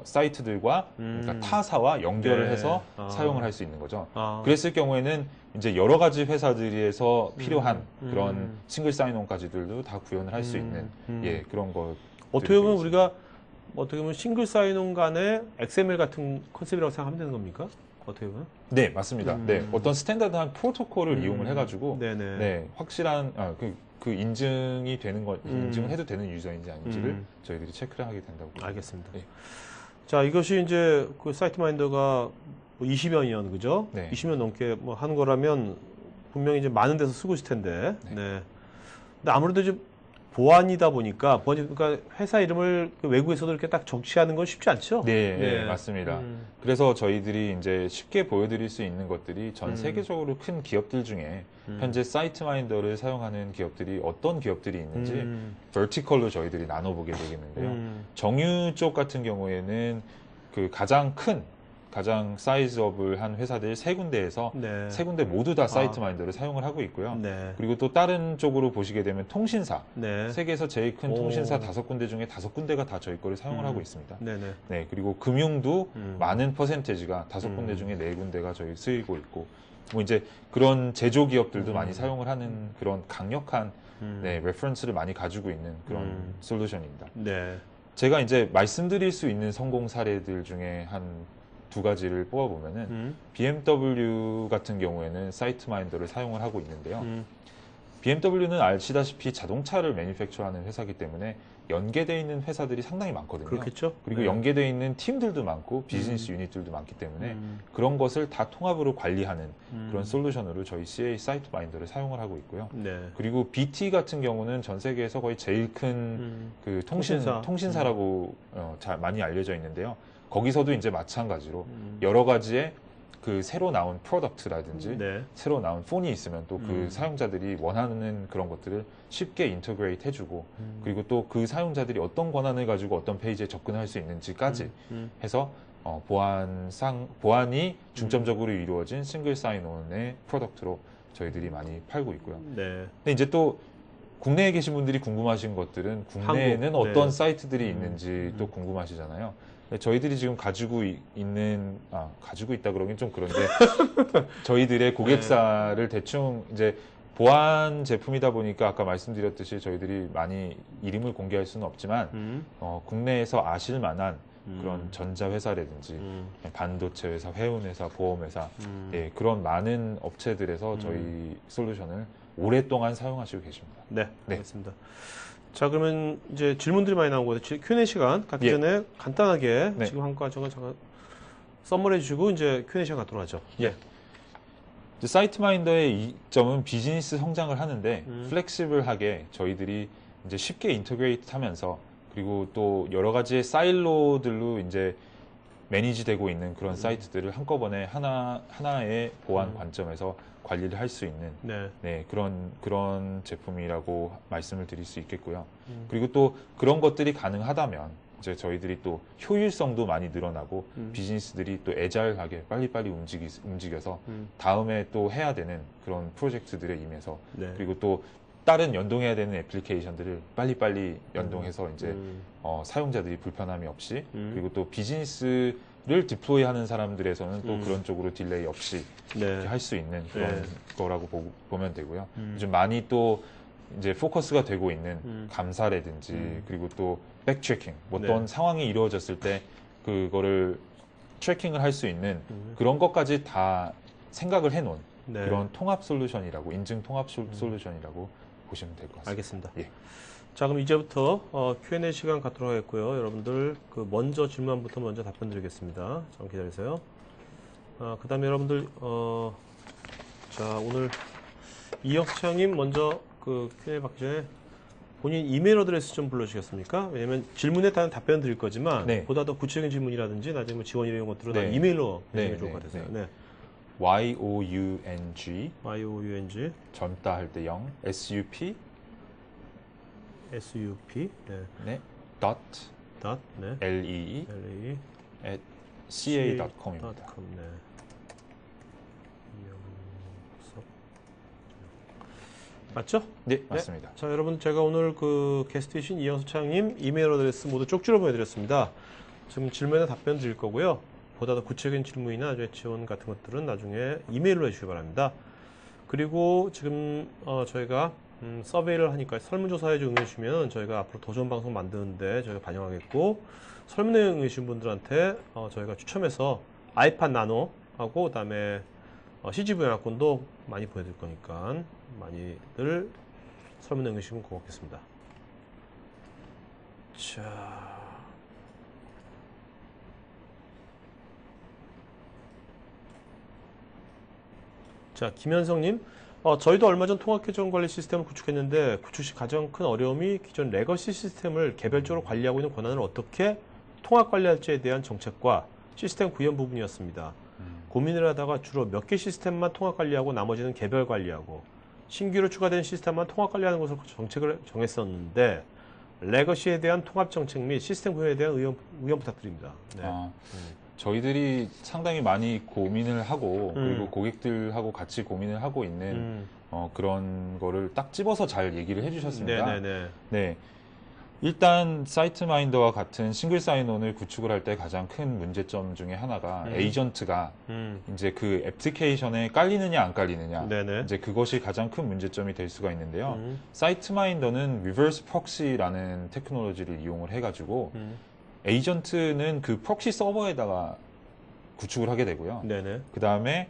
사이트들과 그러니까 타사와 연결을 네. 해서 아. 사용을 할 수 있는 거죠. 아. 그랬을 경우에는 이제 여러 가지 회사들에서 필요한 그런 싱글 사인온까지들도 다 구현을 할 수 있는 예 그런 거. 어떻게 보면 우리가 어떻게 보면 싱글 사인온 간의 XML 같은 컨셉이라고 생각하면 되는 겁니까? 어떻게 보면? 네 맞습니다. 네 어떤 스탠다드한 프로토콜을 이용을 해가지고 네네. 네 확실한 그 인증이 되는 거 인증을 해도 되는 유저인지 아닌지를 저희들이 체크를 하게 된다고. 알겠습니다. 네. 자, 이것이 이제 그 사이트마인더가 뭐 20여 년, 그죠? 네. 20년 넘게 뭐 하는 거라면 분명히 이제 많은 데서 쓰고 있을 텐데. 네. 네. 근데 아무래도 이제 보안이다 보니까, 그러니까 회사 이름을 그 외국에서도 이렇게 딱 적시하는 건 쉽지 않죠? 네, 네, 맞습니다. 그래서 저희들이 이제 쉽게 보여드릴 수 있는 것들이 전 세계적으로 큰 기업들 중에 현재 사이트마인더를 사용하는 기업들이 어떤 기업들이 있는지 vertical로 저희들이 나눠보게 되겠는데요. 정유 쪽 같은 경우에는 그 가장 사이즈업을 한 회사들 세 군데에서 네. 세 군데 모두 다 사이트마인더를 사용을 하고 있고요. 네. 그리고 또 다른 쪽으로 보시게 되면 통신사, 네. 세계에서 제일 큰 오. 통신사 5군데 중에 5군데가 다 저희 거를 사용을 하고 있습니다. 네네. 네, 그리고 금융도 많은 퍼센테이지가 5군데 중에 4군데가 저희 쓰이고 있고, 뭐 이제 그런 제조 기업들도 많이 사용을 하는 그런 강력한 네, 레퍼런스를 많이 가지고 있는 그런 솔루션입니다. 네. 제가 이제 말씀드릴 수 있는 성공 사례들 중에 한 두 가지를 뽑아보면은 BMW 같은 경우에는 사이트마인더를 사용을 하고 있는데요. BMW는 아시다시피 자동차를 매니팩처하는 회사이기 때문에 연계되어 있는 회사들이 상당히 많거든요. 그렇겠죠. 그리고 네. 연계되어 있는 팀들도 많고 비즈니스 유닛들도 많기 때문에 그런 것을 다 통합으로 관리하는 그런 솔루션으로 저희 CA 사이트마인더를 사용을 하고 있고요. 네. 그리고 BT 같은 경우는 전 세계에서 거의 제일 큰 그 통신사라고 많이 알려져 있는데요. 거기서도 이제 마찬가지로 여러 가지의 그 새로 나온 프로덕트라든지 네. 새로 나온 폰이 있으면 또 그 사용자들이 원하는 그런 것들을 쉽게 인터그레이트 해주고 그리고 또 그 사용자들이 어떤 권한을 가지고 어떤 페이지에 접근할 수 있는지까지 해서 보안이 중점적으로 이루어진 싱글 사인온의 프로덕트로 저희들이 많이 팔고 있고요. 네. 근데 이제 또 국내에 계신 분들이 궁금하신 것들은 국내에는 한국, 어떤 네. 사이트들이 있는지 또 궁금하시잖아요. 저희들이 지금 가지고 있다 그러긴 좀 그런데 저희들의 고객사를 대충 이제 보안 제품이다 보니까 아까 말씀드렸듯이 저희들이 많이 이름을 공개할 수는 없지만 국내에서 아실 만한 그런 전자회사라든지 반도체 회사, 회운회사, 보험회사 예, 그런 많은 업체들에서 저희 솔루션을 오랫동안 사용하시고 계십니다. 네. 네. 알겠습니다. 자, 그러면 이제 질문들이 많이 나온 거でQ&A 시간 갖기 예. 전에 간단하게 네. 지금 한 거 잠깐 썸머리 해주시고 이제 Q&A 시간 갖도록 하죠. 예. 이제 사이트마인더의 이점은 비즈니스 성장을 하는데 플렉시블하게 저희들이 이제 쉽게 인터그레이트 하면서 그리고 또 여러 가지의 사일로들로 이제 매니지되고 있는 그런 사이트들을 한꺼번에 하나의 보안 관점에서 관리를 할 수 있는 네. 그런 제품이라고 말씀을 드릴 수 있겠고요. 그리고 또 그런 것들이 가능하다면 이제 저희들이 또 효율성도 많이 늘어나고 비즈니스들이 또 애자일하게 빨리빨리 움직여서 다음에 또 해야 되는 그런 프로젝트들에 임해서 네. 그리고 또 다른 연동해야 되는 애플리케이션들을 빨리빨리 연동해서 이제 사용자들이 불편함이 없이 그리고 또 비즈니스를 디플로이하는 사람들에서는 또 그런 쪽으로 딜레이 없이 네. 할 수 있는 그런 네. 거라고 보면 되고요. 요즘 많이 또 이제 포커스가 되고 있는 감사라든지 그리고 또 백트래킹 어떤 네. 상황이 이루어졌을 때 그거를 트래킹을 할 수 있는 그런 것까지 다 생각을 해놓은 네. 그런 통합 솔루션이라고 인증 통합 솔루션이라고 보시면 될 것 같습니다. 알겠습니다. 예. 자, 그럼 이제부터 Q&A 시간 갖도록 하겠고요. 여러분들 그 먼저 질문부터 먼저 답변 드리겠습니다. 잠깐 기다리세요. 그 다음에 여러분들 자, 오늘 이혁창님 먼저 그 Q&A 받기 전에 본인 이메일 어드레스 좀 불러주시겠습니까? 왜냐면 질문에 따른 답변 드릴 거지만 네. 보다 더 구체적인 질문이라든지 나중에 뭐 지원 이런 것들은 다 네. 이메일로 해주면 네, 좋을 네, 것 같아서요. 네. 네. YOUNG YOUNG 젊다 할 때 0 SUP SUP 네. 네 dot 닷 네. LEE LA at ca.com입니다. .com, 네. 이영석. 맞죠? 네, 맞습니다. 자, 여러분 제가 오늘 그 게스트이신 이영석 차장님 이메일 어드레스 모두 쪽지로 보내드렸습니다. 지금 질문에 답변 드릴 거고요. 보다 더 구체적인 질문이나 지원 같은 것들은 나중에 이메일로 해주시기 바랍니다. 그리고 지금 저희가 서베이를 하니까 설문조사에 좀 응해주시면 저희가 앞으로 더 좋은 방송 만드는데 저희가 반영하겠고 설문에 응해주신 분들한테 저희가 추첨해서 아이팟 나노 하고 그다음에 CGV 영화권도 많이 보내드릴 거니까 많이들 설문에 응해주시면 고맙겠습니다. 자. 자, 김현성님, 저희도 얼마 전 통합계정 관리 시스템을 구축했는데 구축 시 가장 큰 어려움이 기존 레거시 시스템을 개별적으로 관리하고 있는 권한을 어떻게 통합 관리할지에 대한 정책과 시스템 구현 부분이었습니다. 고민을 하다가 주로 몇 개 시스템만 통합 관리하고 나머지는 개별 관리하고 신규로 추가된 시스템만 통합 관리하는 것으로 정책을 정했었는데 레거시에 대한 통합 정책 및 시스템 구현에 대한 의견 부탁드립니다. 네. 저희들이 상당히 많이 고민을 하고 그리고 고객들하고 같이 고민을 하고 있는 그런 거를 딱 집어서 잘 얘기를 해주셨습니다. 네네네. 네. 일단 사이트마인더와 같은 싱글 사인온을 구축을 할 때 가장 큰 문제점 중에 하나가 에이전트가 이제 그 애플리케이션에 깔리느냐 안 깔리느냐 네네. 이제 그것이 가장 큰 문제점이 될 수가 있는데요. 사이트마인더는 리버스 프록시라는 테크놀로지를 이용을 해가지고 에이전트는 그 프록시 서버에다가 구축을 하게 되고요. 네네. 그 다음에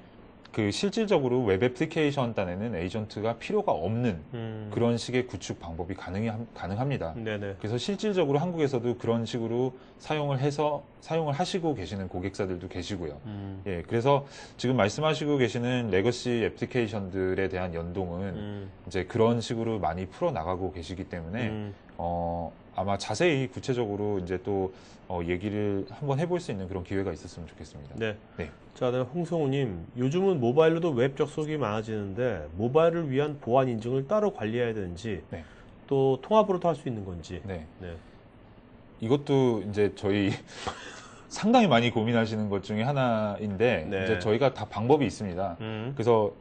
그 실질적으로 웹 애플리케이션 딴에는 에이전트가 필요가 없는 그런 식의 구축 방법이 가능합니다. 네네. 그래서 실질적으로 한국에서도 그런 식으로 사용을 하시고 계시는 고객사들도 계시고요. 예, 그래서 지금 말씀하시고 계시는 레거시 애플리케이션들에 대한 연동은 이제 그런 식으로 많이 풀어 나가고 계시기 때문에 아마 자세히 구체적으로 이제 또 얘기를 한번 해볼 수 있는 그런 기회가 있었으면 좋겠습니다. 네. 네. 자, 다음 홍성우님, 요즘은 모바일로도 웹 접속이 많아지는데 모바일을 위한 보안 인증을 따로 관리해야 되는지, 네. 또 통합으로도 할 수 있는 건지. 네. 네. 이것도 이제 저희 상당히 많이 고민하시는 것 중에 하나인데 네. 이제 저희가 다 방법이 있습니다. 그래서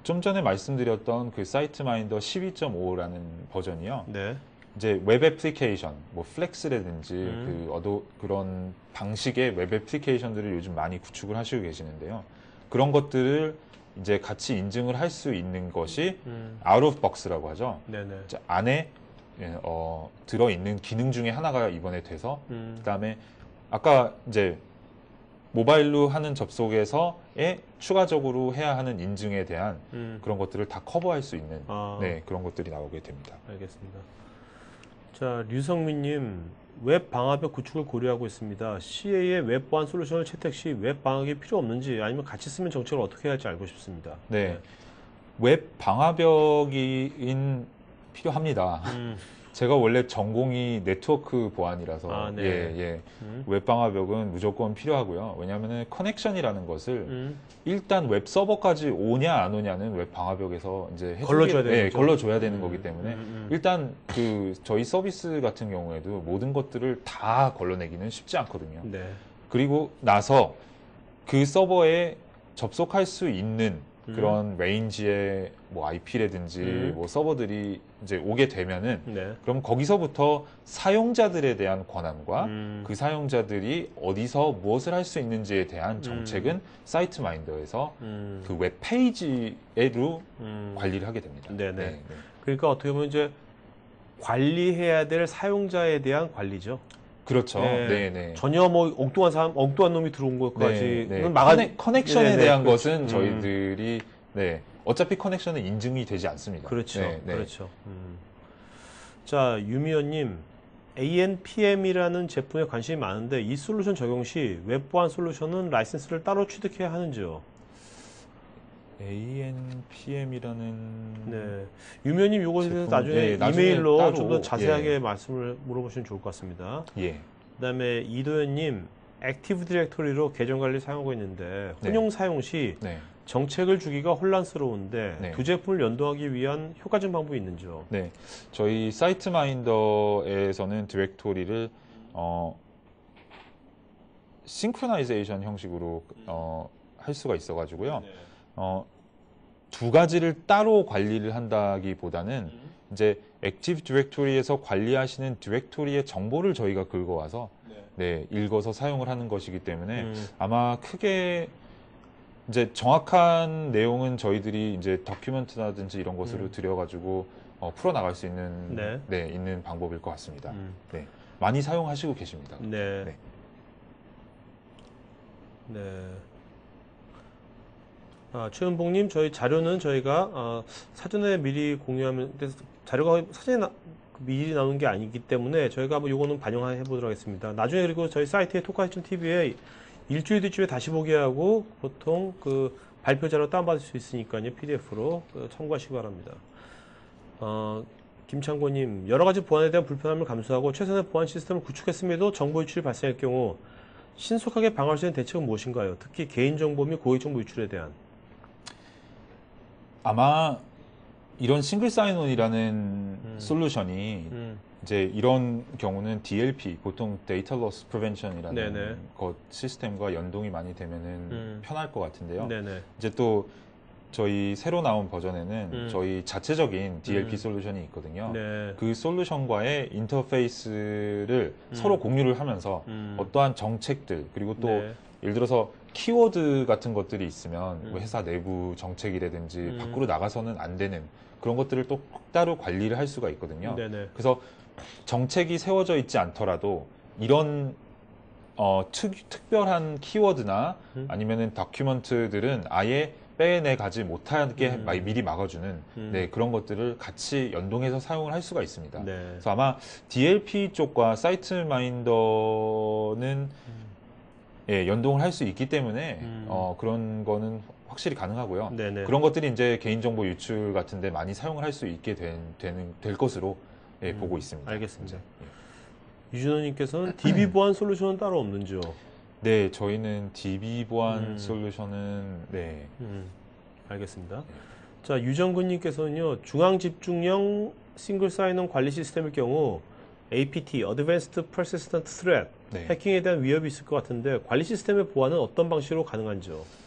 좀 전에 말씀드렸던 그 사이트마인더 12.5라는 버전이요. 네. 이제 웹 애플리케이션, 뭐 플렉스라든지 그런 방식의 웹 애플리케이션들을 요즘 많이 구축을 하시고 계시는데요. 그런 것들을 이제 같이 인증을 할 수 있는 것이 out of box라고 하죠. 네네. 안에 들어있는 기능 중에 하나가 이번에 돼서 그다음에 아까 이제 모바일로 하는 접속에서의 추가적으로 해야 하는 인증에 대한 그런 것들을 다 커버할 수 있는 네, 그런 것들이 나오게 됩니다. 알겠습니다. 자, 류성민님, 웹 방화벽 구축을 고려하고 있습니다. CA의 웹 보안 솔루션을 채택 시 웹 방화벽이 필요 없는지 아니면 같이 쓰면 정책을 어떻게 해야 할지 알고 싶습니다. 네, 웹 방화벽이 필요합니다. 제가 원래 전공이 네트워크 보안이라서 네. 예. 웹 방화벽은 무조건 필요하고요. 왜냐하면 커넥션이라는 것을 일단 웹 서버까지 오냐 안 오냐는 웹 방화벽에서 이제 걸러줘야 되는 거기 때문에 일단 그 저희 서비스 같은 경우에도 모든 것들을 다 걸러내기는 쉽지 않거든요. 네. 그리고 나서 그 서버에 접속할 수 있는 그런 레인지의 뭐 IP라든지 뭐 서버들이 이제 오게 되면은 네. 그럼 거기서부터 사용자들에 대한 권한과 그 사용자들이 어디서 무엇을 할 수 있는지에 대한 정책은 사이트 마인더에서 그 웹 페이지로 관리를 하게 됩니다. 네네. 네. 그러니까 어떻게 보면 이제 관리해야 될 사용자에 대한 관리죠. 그렇죠. 네. 네. 전혀 뭐 엉뚱한 놈이 들어온 것까지는 커넥션에 대한 그렇죠. 것은 저희들이 어차피 커넥션은 인증이 되지 않습니다. 그렇죠. 네. 그렇죠. 자, 유미연님, ANPM이라는 제품에 관심이 많은데 이 솔루션 적용 시 웹보안 솔루션은 라이센스를 따로 취득해야 하는지요? ANPM이라는 네, 유미연님 이것에 대해서 제품, 나중에 이메일로 따로, 좀 더 자세하게 말씀을 물어보시면 좋을 것 같습니다. 예. 그다음에 이도현님, 액티브 디렉토리로 계정 관리 사용하고 있는데 혼용 사용 시 정책을 주기가 혼란스러운데 두 제품을 연동하기 위한 효과적 방법이 있는지요? 네, 저희 사이트 마인더에서는 디렉토리를 싱크로나이제이션 형식으로 할 수가 있어가지고요. 두 가지를 따로 관리를 한다기보다는 이제 액티브 디렉토리에서 관리하시는 디렉토리의 정보를 저희가 긁어와서 읽어서 사용을 하는 것이기 때문에 아마 크게 이제 정확한 내용은 저희들이 이제 다큐멘트라든지 이런 것으로 들여가지고 풀어 나갈 수 있는 있는 방법일 것 같습니다. 네, 많이 사용하시고 계십니다. 네. 최은봉님, 저희 자료는 저희가 사전에 미리 공유하면 자료가 사전에 미리 나오는 게 아니기 때문에 저희가 한번 요거는 반영해 보도록 하겠습니다. 나중에 그리고 저희 사이트에 토카이션 TV에 일주일 뒤쯤에 다시 보기 하고 보통 그 발표 자료 다운받을 수 있으니까요. PDF로 참고하시기 바랍니다. 김창고님, 여러 가지 보안에 대한 불편함을 감수하고 최선의 보안 시스템을 구축했음에도 정보 유출이 발생할 경우 신속하게 방어할 수 있는 대책은 무엇인가요? 특히 개인정보 및 고객정보 유출에 대한. 아마 이런 싱글 사인온이라는 솔루션이 이제 이런 경우는 DLP, 보통 데이터 로스 프리벤션이라는 네네. 것 시스템과 연동이 많이 되면은 편할 것 같은데요. 네네. 이제 또 저희 새로 나온 버전에는 저희 자체적인 DLP 솔루션이 있거든요. 네. 그 솔루션과의 인터페이스를 서로 공유를 하면서 어떠한 정책들, 그리고 또 네. 예를 들어서 키워드 같은 것들이 있으면 뭐 회사 내부 정책이라든지 밖으로 나가서는 안 되는 그런 것들을 또 따로 관리를 할 수가 있거든요. 네네. 그래서 정책이 세워져 있지 않더라도 이런 특별한 키워드나 아니면은 다큐멘트들은 아예 빼내 가지 못하게 미리 막아주는 네, 그런 것들을 같이 연동해서 사용을 할 수가 있습니다. 네. 그래서 아마 DLP 쪽과 사이트 마인더는 예, 연동을 할 수 있기 때문에 그런 거는 확실히 가능하고요. 네네. 그런 것들이 이제 개인정보 유출 같은데 많이 사용을 할 수 있게 될 것으로 예, 보고 있습니다. 알겠습니다. 예. 유준호님께서는 DB 보안 솔루션은 따로 없는지요? 네, 저희는 DB 보안 솔루션은 네. 알겠습니다. 자, 유정근님께서는요, 중앙 집중형 싱글 사인온 관리 시스템일 경우 APT, Advanced Persistent Threat, 네. 해킹에 대한 위협이 있을 것 같은데 관리 시스템의 보안은 어떤 방식으로 가능한지요?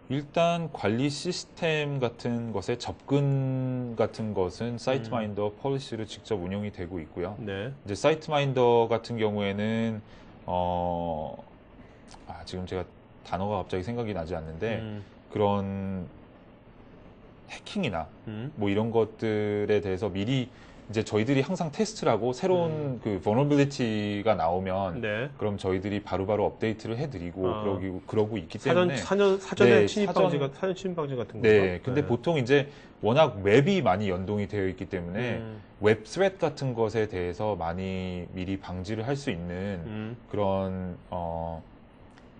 일단 관리 시스템 같은 것에 접근 같은 것은 사이트 마인더 폴리시로 직접 운영이 되고 있고요. 네. 이제 사이트 마인더 같은 경우에는 지금 제가 단어가 갑자기 생각이 나지 않는데 그런 해킹이나 뭐 이런 것들에 대해서 미리 이제 저희들이 항상 테스트를 하고 새로운 그 vulnerability가 나오면 네. 그럼 저희들이 바로바로 업데이트를 해드리고 그러고 있기 사전, 때문에 사전에 네, 침입 방지 같은 거. 네, 근데 보통 이제 워낙 웹이 많이 연동이 되어 있기 때문에 웹 스레트 같은 것에 대해서 많이 미리 방지를 할 수 있는 그런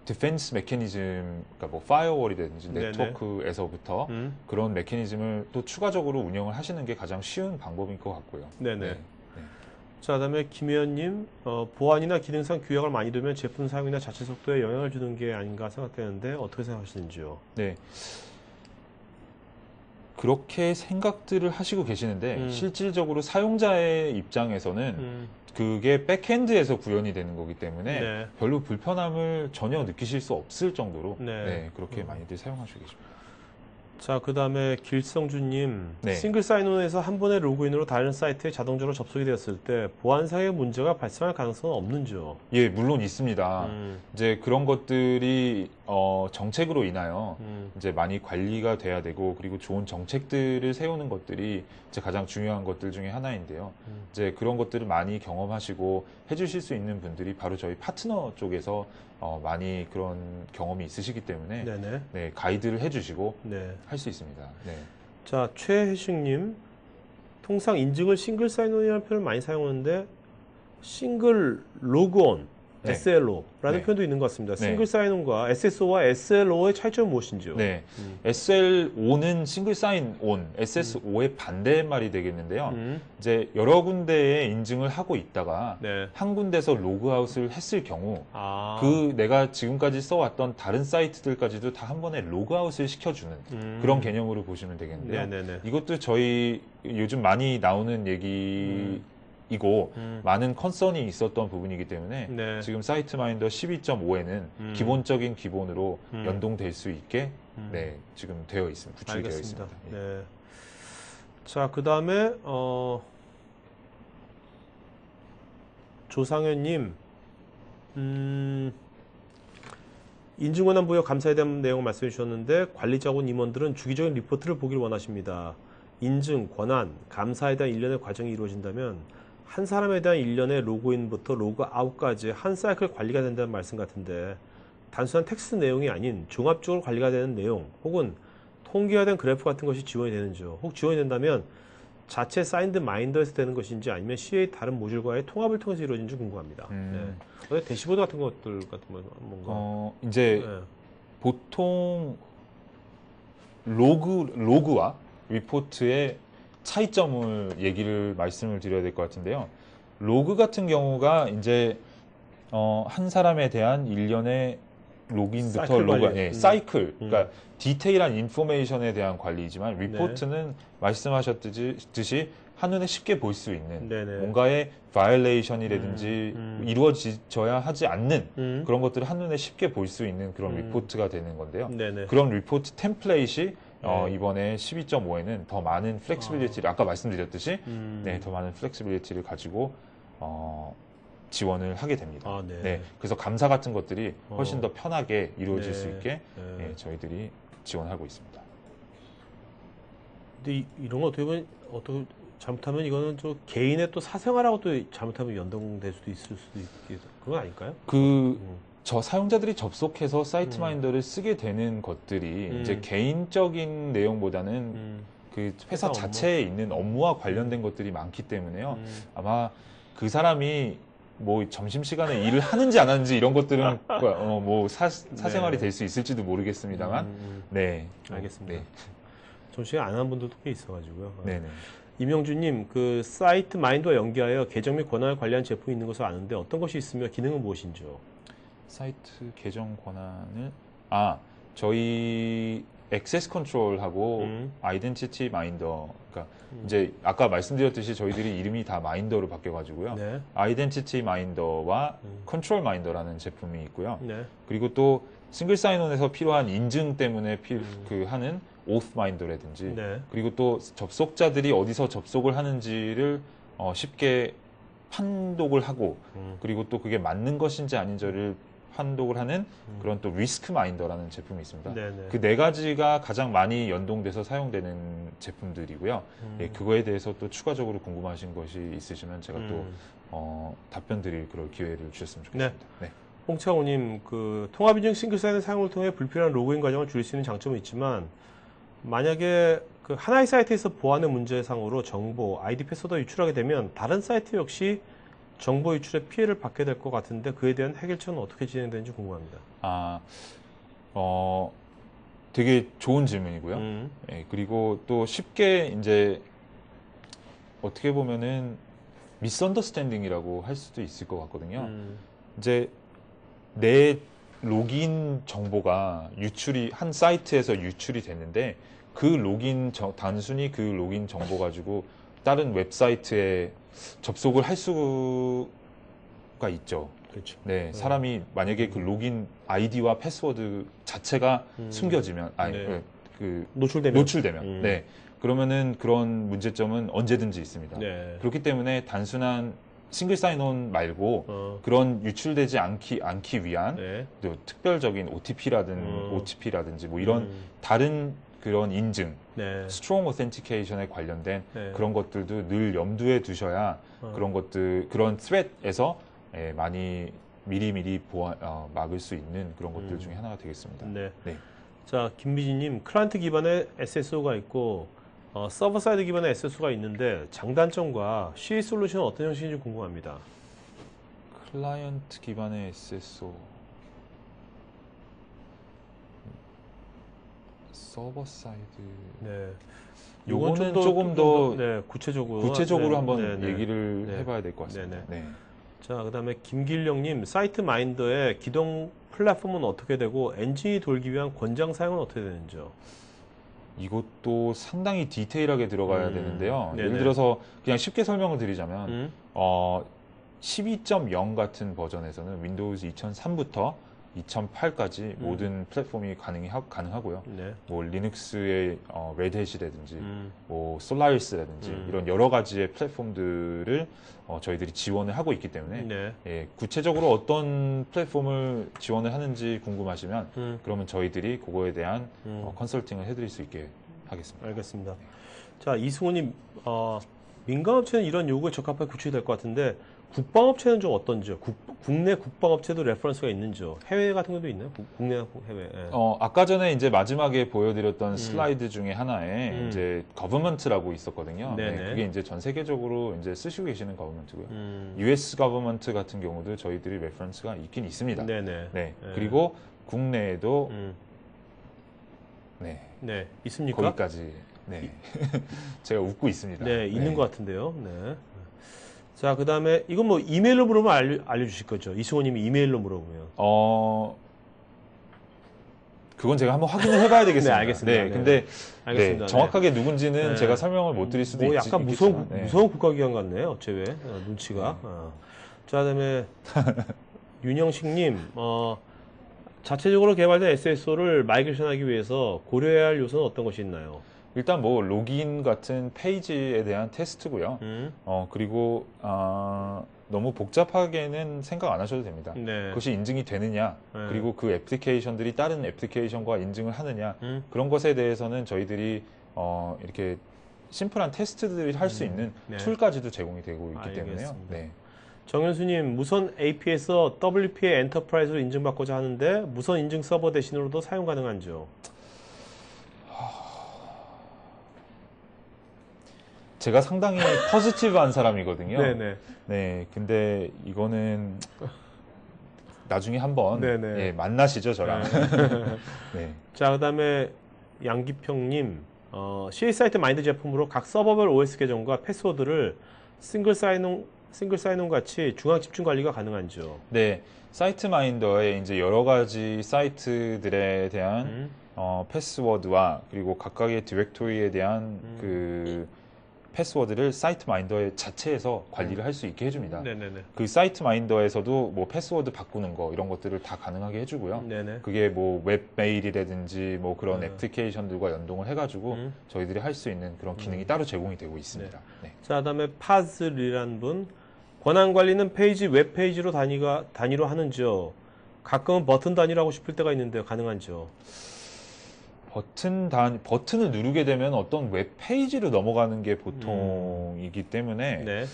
디펜스 메커니즘, 그러니까 뭐 파이어월이라든지 네네. 네트워크에서부터 그런 메커니즘을 또 추가적으로 운영을 하시는 게 가장 쉬운 방법인 것 같고요. 네네. 네. 자, 그다음에 김혜연님, 보안이나 기능상 규약을 많이 두면 제품 사용이나 자체 속도에 영향을 주는 게 아닌가 생각되는데 어떻게 생각하시는지요? 네. 그렇게 생각들을 하시고 계시는데 실질적으로 사용자의 입장에서는 그게 백핸드에서 구현이 되는 거기 때문에 네. 별로 불편함을 전혀 느끼실 수 없을 정도로 네. 네, 그렇게 많이들 사용하시고 계십니다. 자, 그 다음에 길성주님, 네. 싱글 사인온에서 한 번의 로그인으로 다른 사이트에 자동적으로 접속이 되었을 때 보안상의 문제가 발생할 가능성은 없는지요? 예, 물론 있습니다. 이제 그런 것들이 정책으로 인하여 이제 많이 관리가 돼야 되고 그리고 좋은 정책들을 세우는 것들이 이제 가장 중요한 것들 중에 하나인데요. 이제 그런 것들을 많이 경험하시고 해주실 수 있는 분들이 바로 저희 파트너 쪽에서 많이 그런 경험이 있으시기 때문에 네네. 네, 가이드를 해주시고 네. 할 수 있습니다. 네. 자, 최혜식님, 통상 인증을 싱글 사인온이라는 표현을 많이 사용하는데 싱글 로그온, 네. SLO라는 네. 표현도 있는 것 같습니다. 네. 싱글 사인온과 SSO와 SLO의 차이점은 무엇인지요? 네. SL5는 싱글 사인 온, SSO의 반대말이 되겠는데요. 이제 여러 군데에 인증을 하고 있다가 네. 한 군데서 로그아웃을 했을 경우 아. 그 내가 지금까지 써왔던 다른 사이트들까지도 다 한 번에 로그아웃을 시켜주는 그런 개념으로 보시면 되겠는데요. 네네네. 이것도 저희 요즘 많이 나오는 얘기이고 많은 컨선이 있었던 부분이기 때문에 네. 지금 사이트 마인더 12.5에는 기본적인 기본으로 연동될 수 있게 네, 지금 되어 있습니다. 구축이 되어 알겠습니다. 있습니다. 예. 네. 자, 그 다음에 조상현님, 인증권한 부여 감사에 대한 내용을 말씀해 주셨는데 관리자원 임원들은 주기적인 리포트를 보길 원하십니다. 인증, 권한, 감사에 대한 일련의 과정이 이루어진다면 한 사람에 대한 일련의 로그인부터 로그아웃까지 한 사이클 관리가 된다는 말씀 같은데 단순한 텍스트 내용이 아닌 종합적으로 관리가 되는 내용 혹은 통계화된 그래프 같은 것이 지원이 되는지요. 혹 지원이 된다면 자체 사인드 마인더에서 되는 것인지 아니면 CA 다른 모듈과의 통합을 통해서 이루어진지 궁금합니다. 네. 대시보드 같은 것들 같은 건 뭔가 이제 네. 보통 로그와 리포트의 차이점을 말씀을 드려야 될 것 같은데요. 로그 같은 경우가 이제 한 사람에 대한 일련의 로그인부터 사이클 로그, 관리. 사이클, 그러니까 디테일한 인포메이션에 대한 관리이지만 네. 리포트는 말씀하셨듯이 한눈에 쉽게 볼 수 있는 네네. 뭔가의 바이올레이션이라든지 이루어져야 하지 않는 그런 것들을 한눈에 쉽게 볼 수 있는 그런 리포트가 되는 건데요. 네네. 그런 리포트 템플레이트이 이번에 12.5에는 더 많은 플렉시빌리티를 아까 말씀드렸듯이 네, 더 많은 플렉시빌리티를 가지고 지원을 하게 됩니다. 아, 네. 네, 그래서 감사 같은 것들이 훨씬 더 편하게 이루어질 네. 수 있게 네. 저희들이 지원하고 있습니다. 근데 이런 거 어떻게 보면 잘못하면 이거는 좀 개인의 또 사생활하고 또 잘못하면 연동될 수도 있을 수도 있게 그건 아닐까요? 저 사용자들이 접속해서 사이트 마인더를 쓰게 되는 것들이 이제 개인적인 내용보다는 그 회사 회사 자체에 있는 업무와 관련된 것들이 많기 때문에요. 아마 그 사람이 뭐 점심시간에 일을 하는지 안 하는지 이런 것들은 뭐 사생활이 네. 될 수 있을지도 모르겠습니다만 네. 알겠습니다. 네. 점심시간 안 하는 분들도 꽤 있어가지고요. 네네. 이명주님, 그 사이트 마인드와 연계하여 계정 및 권한을 관리한 제품이 있는 것을 아는데 어떤 것이 있으며 기능은 무엇인지요? 사이트 계정 권한을 저희 액세스 컨트롤하고 아이덴티티 마인더, 그러니까 이제 아까 말씀드렸듯이 저희들이 이름이 다 마인더로 바뀌어가지고요. 네. 아이덴티티 마인더와 컨트롤 마인더라는 제품이 있고요. 네. 그리고 또 싱글 사인온에서 필요한 인증 때문에 하는 오스 마인더라든지, 네. 그리고 또 접속자들이 어디서 접속을 하는지를 쉽게 판독을 하고, 그리고 또 그게 맞는 것인지 아닌지를 판독을 하는 그런 또 리스크 마인더라는 제품이 있습니다. 네네. 그 네 가지가 가장 많이 연동돼서 사용되는 제품들이고요. 예, 그거에 대해서 또 추가적으로 궁금하신 것이 있으시면 제가 또 답변 드릴 그럴 기회를 주셨으면 좋겠습니다. 네. 홍창호님, 그 통합인증 싱글 사인의 사용을 통해 불필요한 로그인 과정을 줄일 수 있는 장점은 있지만 만약에 그 하나의 사이트에서 보안의 문제상으로 정보, 아이디 패스워드가 유출하게 되면 다른 사이트 역시 정보 유출에 피해를 받게 될 것 같은데 그에 대한 해결책은 어떻게 진행되는지 궁금합니다. 되게 좋은 질문이고요. 예, 그리고 또 쉽게 이제 어떻게 보면은 미스언더스탠딩이라고 할 수도 있을 것 같거든요. 이제 내 로그인 정보가 한 사이트에서 유출이 됐는데 단순히 그 로그인 정보 가지고 다른 웹사이트에 접속을 할 수가 있죠. 그렇죠. 네, 사람이 만약에 그 로그인 아이디와 패스워드 자체가 숨겨지면, 네. 그 노출되면. 네, 그러면은 그런 문제점은 언제든지 있습니다. 네. 그렇기 때문에 단순한 싱글 사인온 말고 그런 유출되지 않기 위한 네. 또 특별적인 OTP라든지 뭐 이런 다른 그런 인증, 네. 스트롱 오센티케이션에 관련된 네. 그런 것들도 늘 염두에 두셔야 그런 threat에서 많이 미리미리 막을 수 있는 그런 것들 중에 하나가 되겠습니다. 네. 네. 자, 김미진님, 클라이언트 기반의 SSO가 있고 서버 사이드 기반의 SSO가 있는데 장단점과 CA 솔루션은 어떤 형식인지 궁금합니다. 클라이언트 기반의 SSO, 서버 사이드. 네. 요거는 조금 더 네, 구체적으로 네, 한번 네, 얘기를 네. 해봐야 될 것 같습니다. 네, 네. 자, 그다음에 김길령님, 사이트 마인더의 기동 플랫폼은 어떻게 되고 엔진이 돌기 위한 권장 사용은 어떻게 되는지요? 이것도 상당히 디테일하게 들어가야 되는데요. 네네. 예를 들어서 그냥 쉽게 설명을 드리자면 12.0 같은 버전에서는 윈도우 2003부터 2008까지 모든 플랫폼이 가능하고요. 네. 뭐 리눅스의 레드햇이라든지 뭐 솔라리스라든지 이런 여러 가지의 플랫폼들을 저희들이 지원을 하고 있기 때문에 네. 예, 구체적으로 어떤 플랫폼을 지원을 하는지 궁금하시면 그러면 저희들이 그거에 대한 컨설팅을 해드릴 수 있게 하겠습니다. 알겠습니다. 자, 이승우님, 민간업체는 이런 요구에 적합하게 구축이 될 것 같은데 국방업체는 좀 어떤지요? 국내 국방업체도 레퍼런스가 있는지요? 해외 같은 것도 있나요? 국내나 해외. 예. 아까 전에 이제 마지막에 보여드렸던 슬라이드 중에 하나에 이제 거버먼트라고 있었거든요. 네네. 네, 그게 이제 전 세계적으로 이제 쓰시고 계시는 거버먼트고요. US 거버먼트 같은 경우도 저희들이 레퍼런스가 있긴 있습니다. 네네. 네. 그리고 국내에도 네. 네, 있습니까? 거기까지 네. 제가 웃고 있습니다. 네, 있는 것 같은데요. 네. 자, 그 다음에 이건 뭐 이메일로 물어보면 알려주실 거죠. 이승호님이 이메일로 물어보면. 그건 제가 한번 확인을 해봐야 되겠습니다. 네, 알겠습니다. 네, 근데 알겠습니다. 네, 정확하게 누군지는 네. 제가 설명을 못 드릴 수도 뭐 약간 무서운 네. 무서운 국가기관 같네요. 제외 눈치가. 자, 그다음에 윤영식님, 자체적으로 개발된 SSO를 마이그레이션하기 위해서 고려해야 할 요소는 어떤 것이 있나요? 일단 뭐 로그인 같은 페이지에 대한 테스트고요. 그리고 너무 복잡하게는 생각 안 하셔도 됩니다. 네. 그것이 인증이 되느냐, 네. 그리고 그 애플리케이션들이 다른 애플리케이션과 인증을 하느냐, 그런 것에 대해서는 저희들이 이렇게 심플한 테스트들을 할 수 있는 네. 툴까지도 제공이 되고 있기 때문에요. 알겠습니다. 네. 정현수님, 무선 AP에서 WPA 엔터프라이즈로 인증받고자 하는데 무선 인증 서버 대신으로도 사용 가능한지요? 제가 상당히 포지티브한 사람이거든요. 네네. 네, 근데 이거는 나중에 한번 네네. 예, 만나시죠, 저랑. 네. 자, 그다음에 양기평님, CA 사이트 마인드 제품으로 각 서버별 OS 계정과 패스워드를 싱글 사인온 같이 중앙 집중 관리가 가능한지요? 네, 사이트 마인더에 이제 여러 가지 사이트들에 대한 패스워드와 그리고 각각의 디렉토리에 대한 그 패스워드를 사이트 마인더 자체에서 관리를 할 수 있게 해줍니다. 네네네. 그 사이트 마인더에서도 뭐 패스워드 바꾸는 거 이런 것들을 다 가능하게 해주고요. 네네. 그게 뭐 웹메일이라든지 뭐 그런 네. 애플리케이션들과 연동을 해가지고 저희들이 할 수 있는 그런 기능이 따로 제공이 되고 있습니다. 네. 자, 그다음에 파즈리란 분, 권한 관리는 페이지 웹 페이지로 단위로 하는지요? 가끔은 버튼 단위로 하고 싶을 때가 있는데요, 가능한지요? 버튼을 누르게 되면 어떤 웹 페이지로 넘어가는 게 보통이기 때문에 네.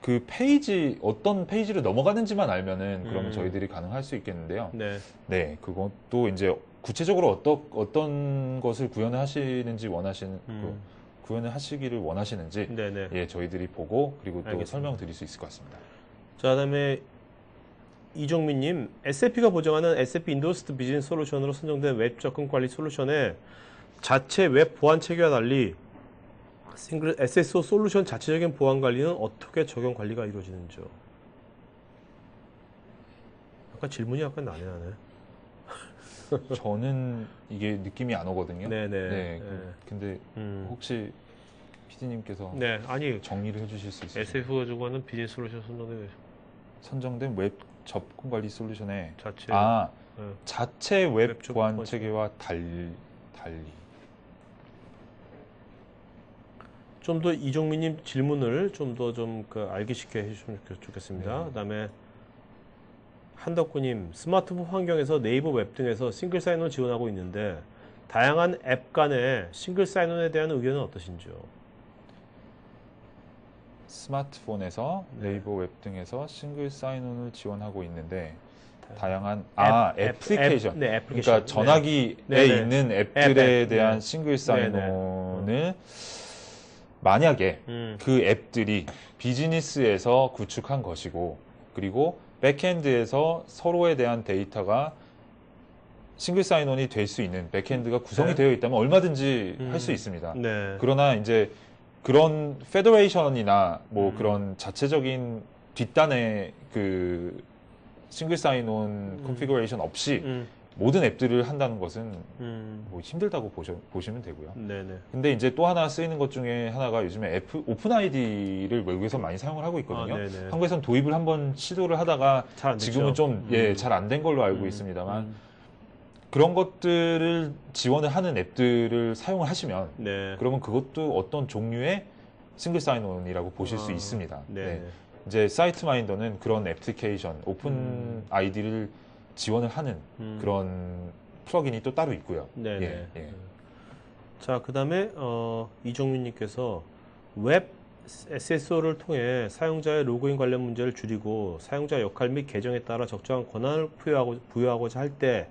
그 어떤 페이지로 넘어가는지만 알면은 그러면 저희들이 가능할 수 있겠는데요. 네. 네, 그것도 이제 구체적으로 어떤 것을 구현하시는지 구현을 하시기를 원하시는지 네네. 예, 저희들이 보고 그리고 또 알겠습니다. 설명드릴 수 있을 것 같습니다. 자, 그다음에 이종민님, SAP가 보장하는 SAP 인더스트 비즈니스 솔루션으로 선정된 웹 접근 관리 솔루션의 자체 웹 보안 체계와 달리 싱글 SSO 솔루션 자체적인 보안 관리는 어떻게 적용 관리가 이루어지는지요? 약간 질문이 약간 나네. 저는 이게 느낌이 안 오거든요. 네네. 네, 근데 혹시 PD님께서 네, 아니 정리를 해주실 수 있어요? SAP 가지고 하는 비즈니스 솔루션 선정된 웹 접근 관리 솔루션에 자체 네. 자체 웹 웹 접근 보안 보안 체계와 달리 좀 더 이종민님 질문을 좀 더 알기 쉽게 해주시면 좋겠습니다. 네. 그다음에 한덕구님, 스마트폰 환경에서 네이버 웹 등에서 싱글 사인온 지원하고 있는데 다양한 앱 간의 싱글 사인온에 대한 의견은 어떠신지요? 스마트폰에서 네. 네이버 웹 등에서 싱글 사인온을 지원하고 있는데 다양한 앱, 애플리케이션. 네, 애플리케이션. 그러니까 전화기에 네. 네. 있는 앱들에 앱. 대한 네. 싱글 사인온을 네. 만약에 그 앱들이 비즈니스에서 구축한 것이고 그리고 백엔드에서 서로에 대한 데이터가 싱글 사인온이 될 수 있는 백엔드가 구성이 네. 되어 있다면 얼마든지 할 수 있습니다. 네. 그러나 이제 그런 페더레이션이나 뭐 그런 자체적인 뒷단의 그 싱글 사인온 컨피그레이션 없이 모든 앱들을 한다는 것은 뭐 힘들다고 보시면 되고요. 네네. 근데 이제 또 하나 쓰이는 것 중에 하나가 요즘에 오픈 아이디를 외국에서 많이 사용을 하고 있거든요. 네네. 한국에선 도입을 한번 시도를 하다가 잘 안 됐죠. 지금은 좀 잘 안 된 걸로 알고 있습니다만 그런 것들을 지원을 하는 앱들을 사용을 하시면 네. 그러면 그것도 어떤 종류의 싱글 사인온이라고 보실 수 있습니다. 네. 네. 이제 사이트 마인더는 그런 애플리케이션, 오픈 아이디를 지원을 하는 그런 플러긴이 또 따로 있고요. 네네. 예. 자, 그 다음에 이종민님께서 웹 SSO를 통해 사용자의 로그인 관련 문제를 줄이고 사용자 역할 및 계정에 따라 적정한 권한을 부여하고자 할 때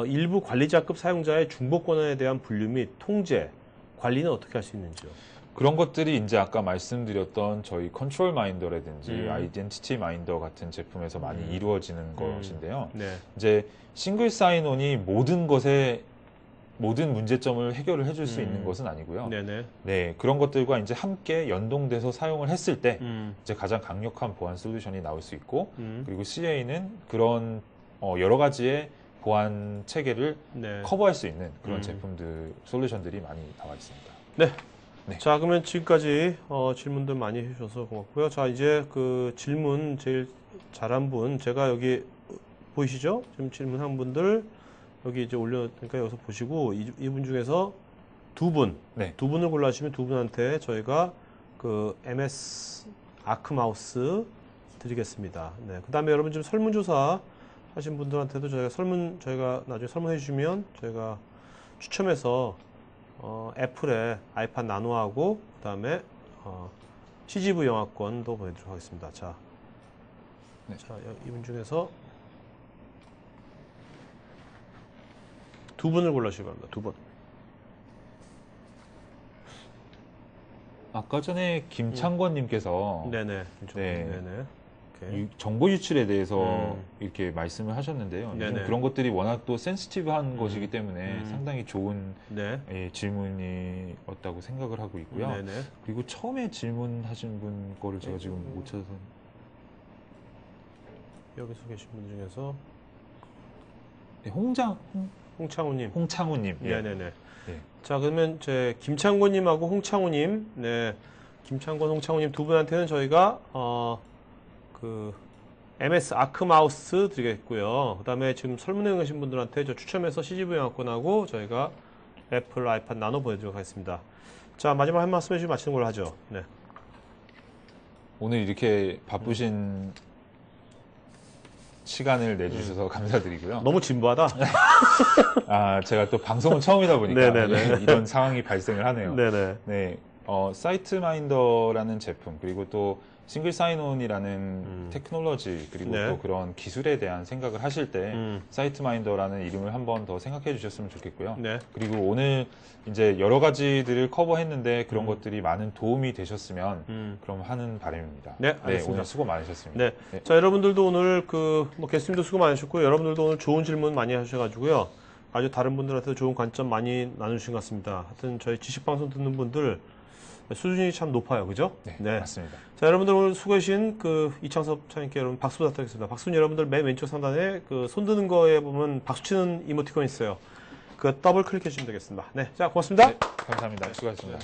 일부 관리자급 사용자의 중복 권한에 대한 분류 및 통제, 관리는 어떻게 할 수 있는지요? 그런 것들이 이제 아까 말씀드렸던 저희 컨트롤 마인더라든지 아이덴티티 마인더 같은 제품에서 많이 이루어지는 것인데요. 네. 이제 싱글 사인온이 모든 문제점을 해결을 해줄 수 있는 것은 아니고요. 네네. 네, 그런 것들과 이제 함께 연동돼서 사용을 했을 때 이제 음. 가장 강력한 보안 솔루션이 나올 수 있고, 그리고 CA는 그런 여러 가지의 보안 체계를 네. 커버할 수 있는 그런 제품들, 솔루션들이 많이 나와 있습니다. 네. 네. 자, 그러면 지금까지 질문들 많이 해주셔서 고맙고요. 자, 이제 그 질문 제일 잘한 분, 제가 여기 보이시죠? 지금 질문한 분들 여기 이제 올려니까 여기서 보시고 이분 중에서 두 분, 네. 두 분을 골라주시면 두 분한테 저희가 그 MS 아크마우스 드리겠습니다. 네. 그 다음에 여러분 지금 설문조사 하신 분들한테도 저희가 나중에 설문해 주시면 저희가 추첨해서 애플의 아이팟 나노하고 그 다음에 CGV 영화권도 보내드리도록 하겠습니다. 자, 네. 자 이분 중에서 두 분을 골라주시기 바랍니다. 두 분. 아까 전에 김창권님께서 네네. 네. 네네. 오케이. 정보 유출에 대해서 이렇게 말씀을 하셨는데요. 요즘 네네. 그런 것들이 워낙 또 센시티브한 것이기 때문에 상당히 좋은 네. 질문이었다고 생각을 하고 있고요. 네네. 그리고 처음에 질문하신 분 거를 제가 지금 못 찾아서 여기서 계신 분 중에서 네, 홍창우님. 홍창우님. 예. 네네네. 예. 자, 그러면 김창곤님하고 홍창우님, 네, 김창곤, 홍창우님 두 분한테는 저희가 그 MS 아크마우스 드리겠고요. 그다음에 지금 설문해 계신 분들한테 저 추첨해서 CGV 영화권하고 저희가 애플 아이팟 나노 보내드리도록 하겠습니다. 자, 마지막 한 말씀 해주시면 마치는 걸로 하죠. 네. 오늘 이렇게 바쁘신 시간을 내주셔서 감사드리고요. 너무 진부하다. 제가 또 방송은 처음이다 보니까 네네네. 이런 상황이 발생을 하네요. 네네. 네, 사이트 마인더라는 제품, 그리고 또 싱글 사인온이라는 테크놀로지, 그리고 네. 또 그런 기술에 대한 생각을 하실 때 사이트 마인더라는 이름을 한번 더 생각해 주셨으면 좋겠고요. 네. 그리고 오늘 이제 여러 가지들을 커버했는데 그런 것들이 많은 도움이 되셨으면 그럼 하는 바람입니다. 네, 알겠습니다. 오늘 수고 많으셨습니다. 네. 자, 여러분들도 오늘 게스트님도 수고 많으셨고, 여러분들도 오늘 좋은 질문 많이 하셔가지고요. 아주 다른 분들한테도 좋은 관점 많이 나누신 것 같습니다. 하여튼 저희 지식방송 듣는 분들 수준이 참 높아요. 그죠? 네, 맞습니다. 자, 여러분들 오늘 수고해주신 이창섭 차장님께 여러분 박수 부탁드리겠습니다. 박수는 여러분들 맨 왼쪽 상단에 손 드는 거에 보면 박수 치는 이모티콘이 있어요. 더블 클릭해 주시면 되겠습니다. 네. 자, 고맙습니다. 네, 감사합니다. 수고하셨습니다.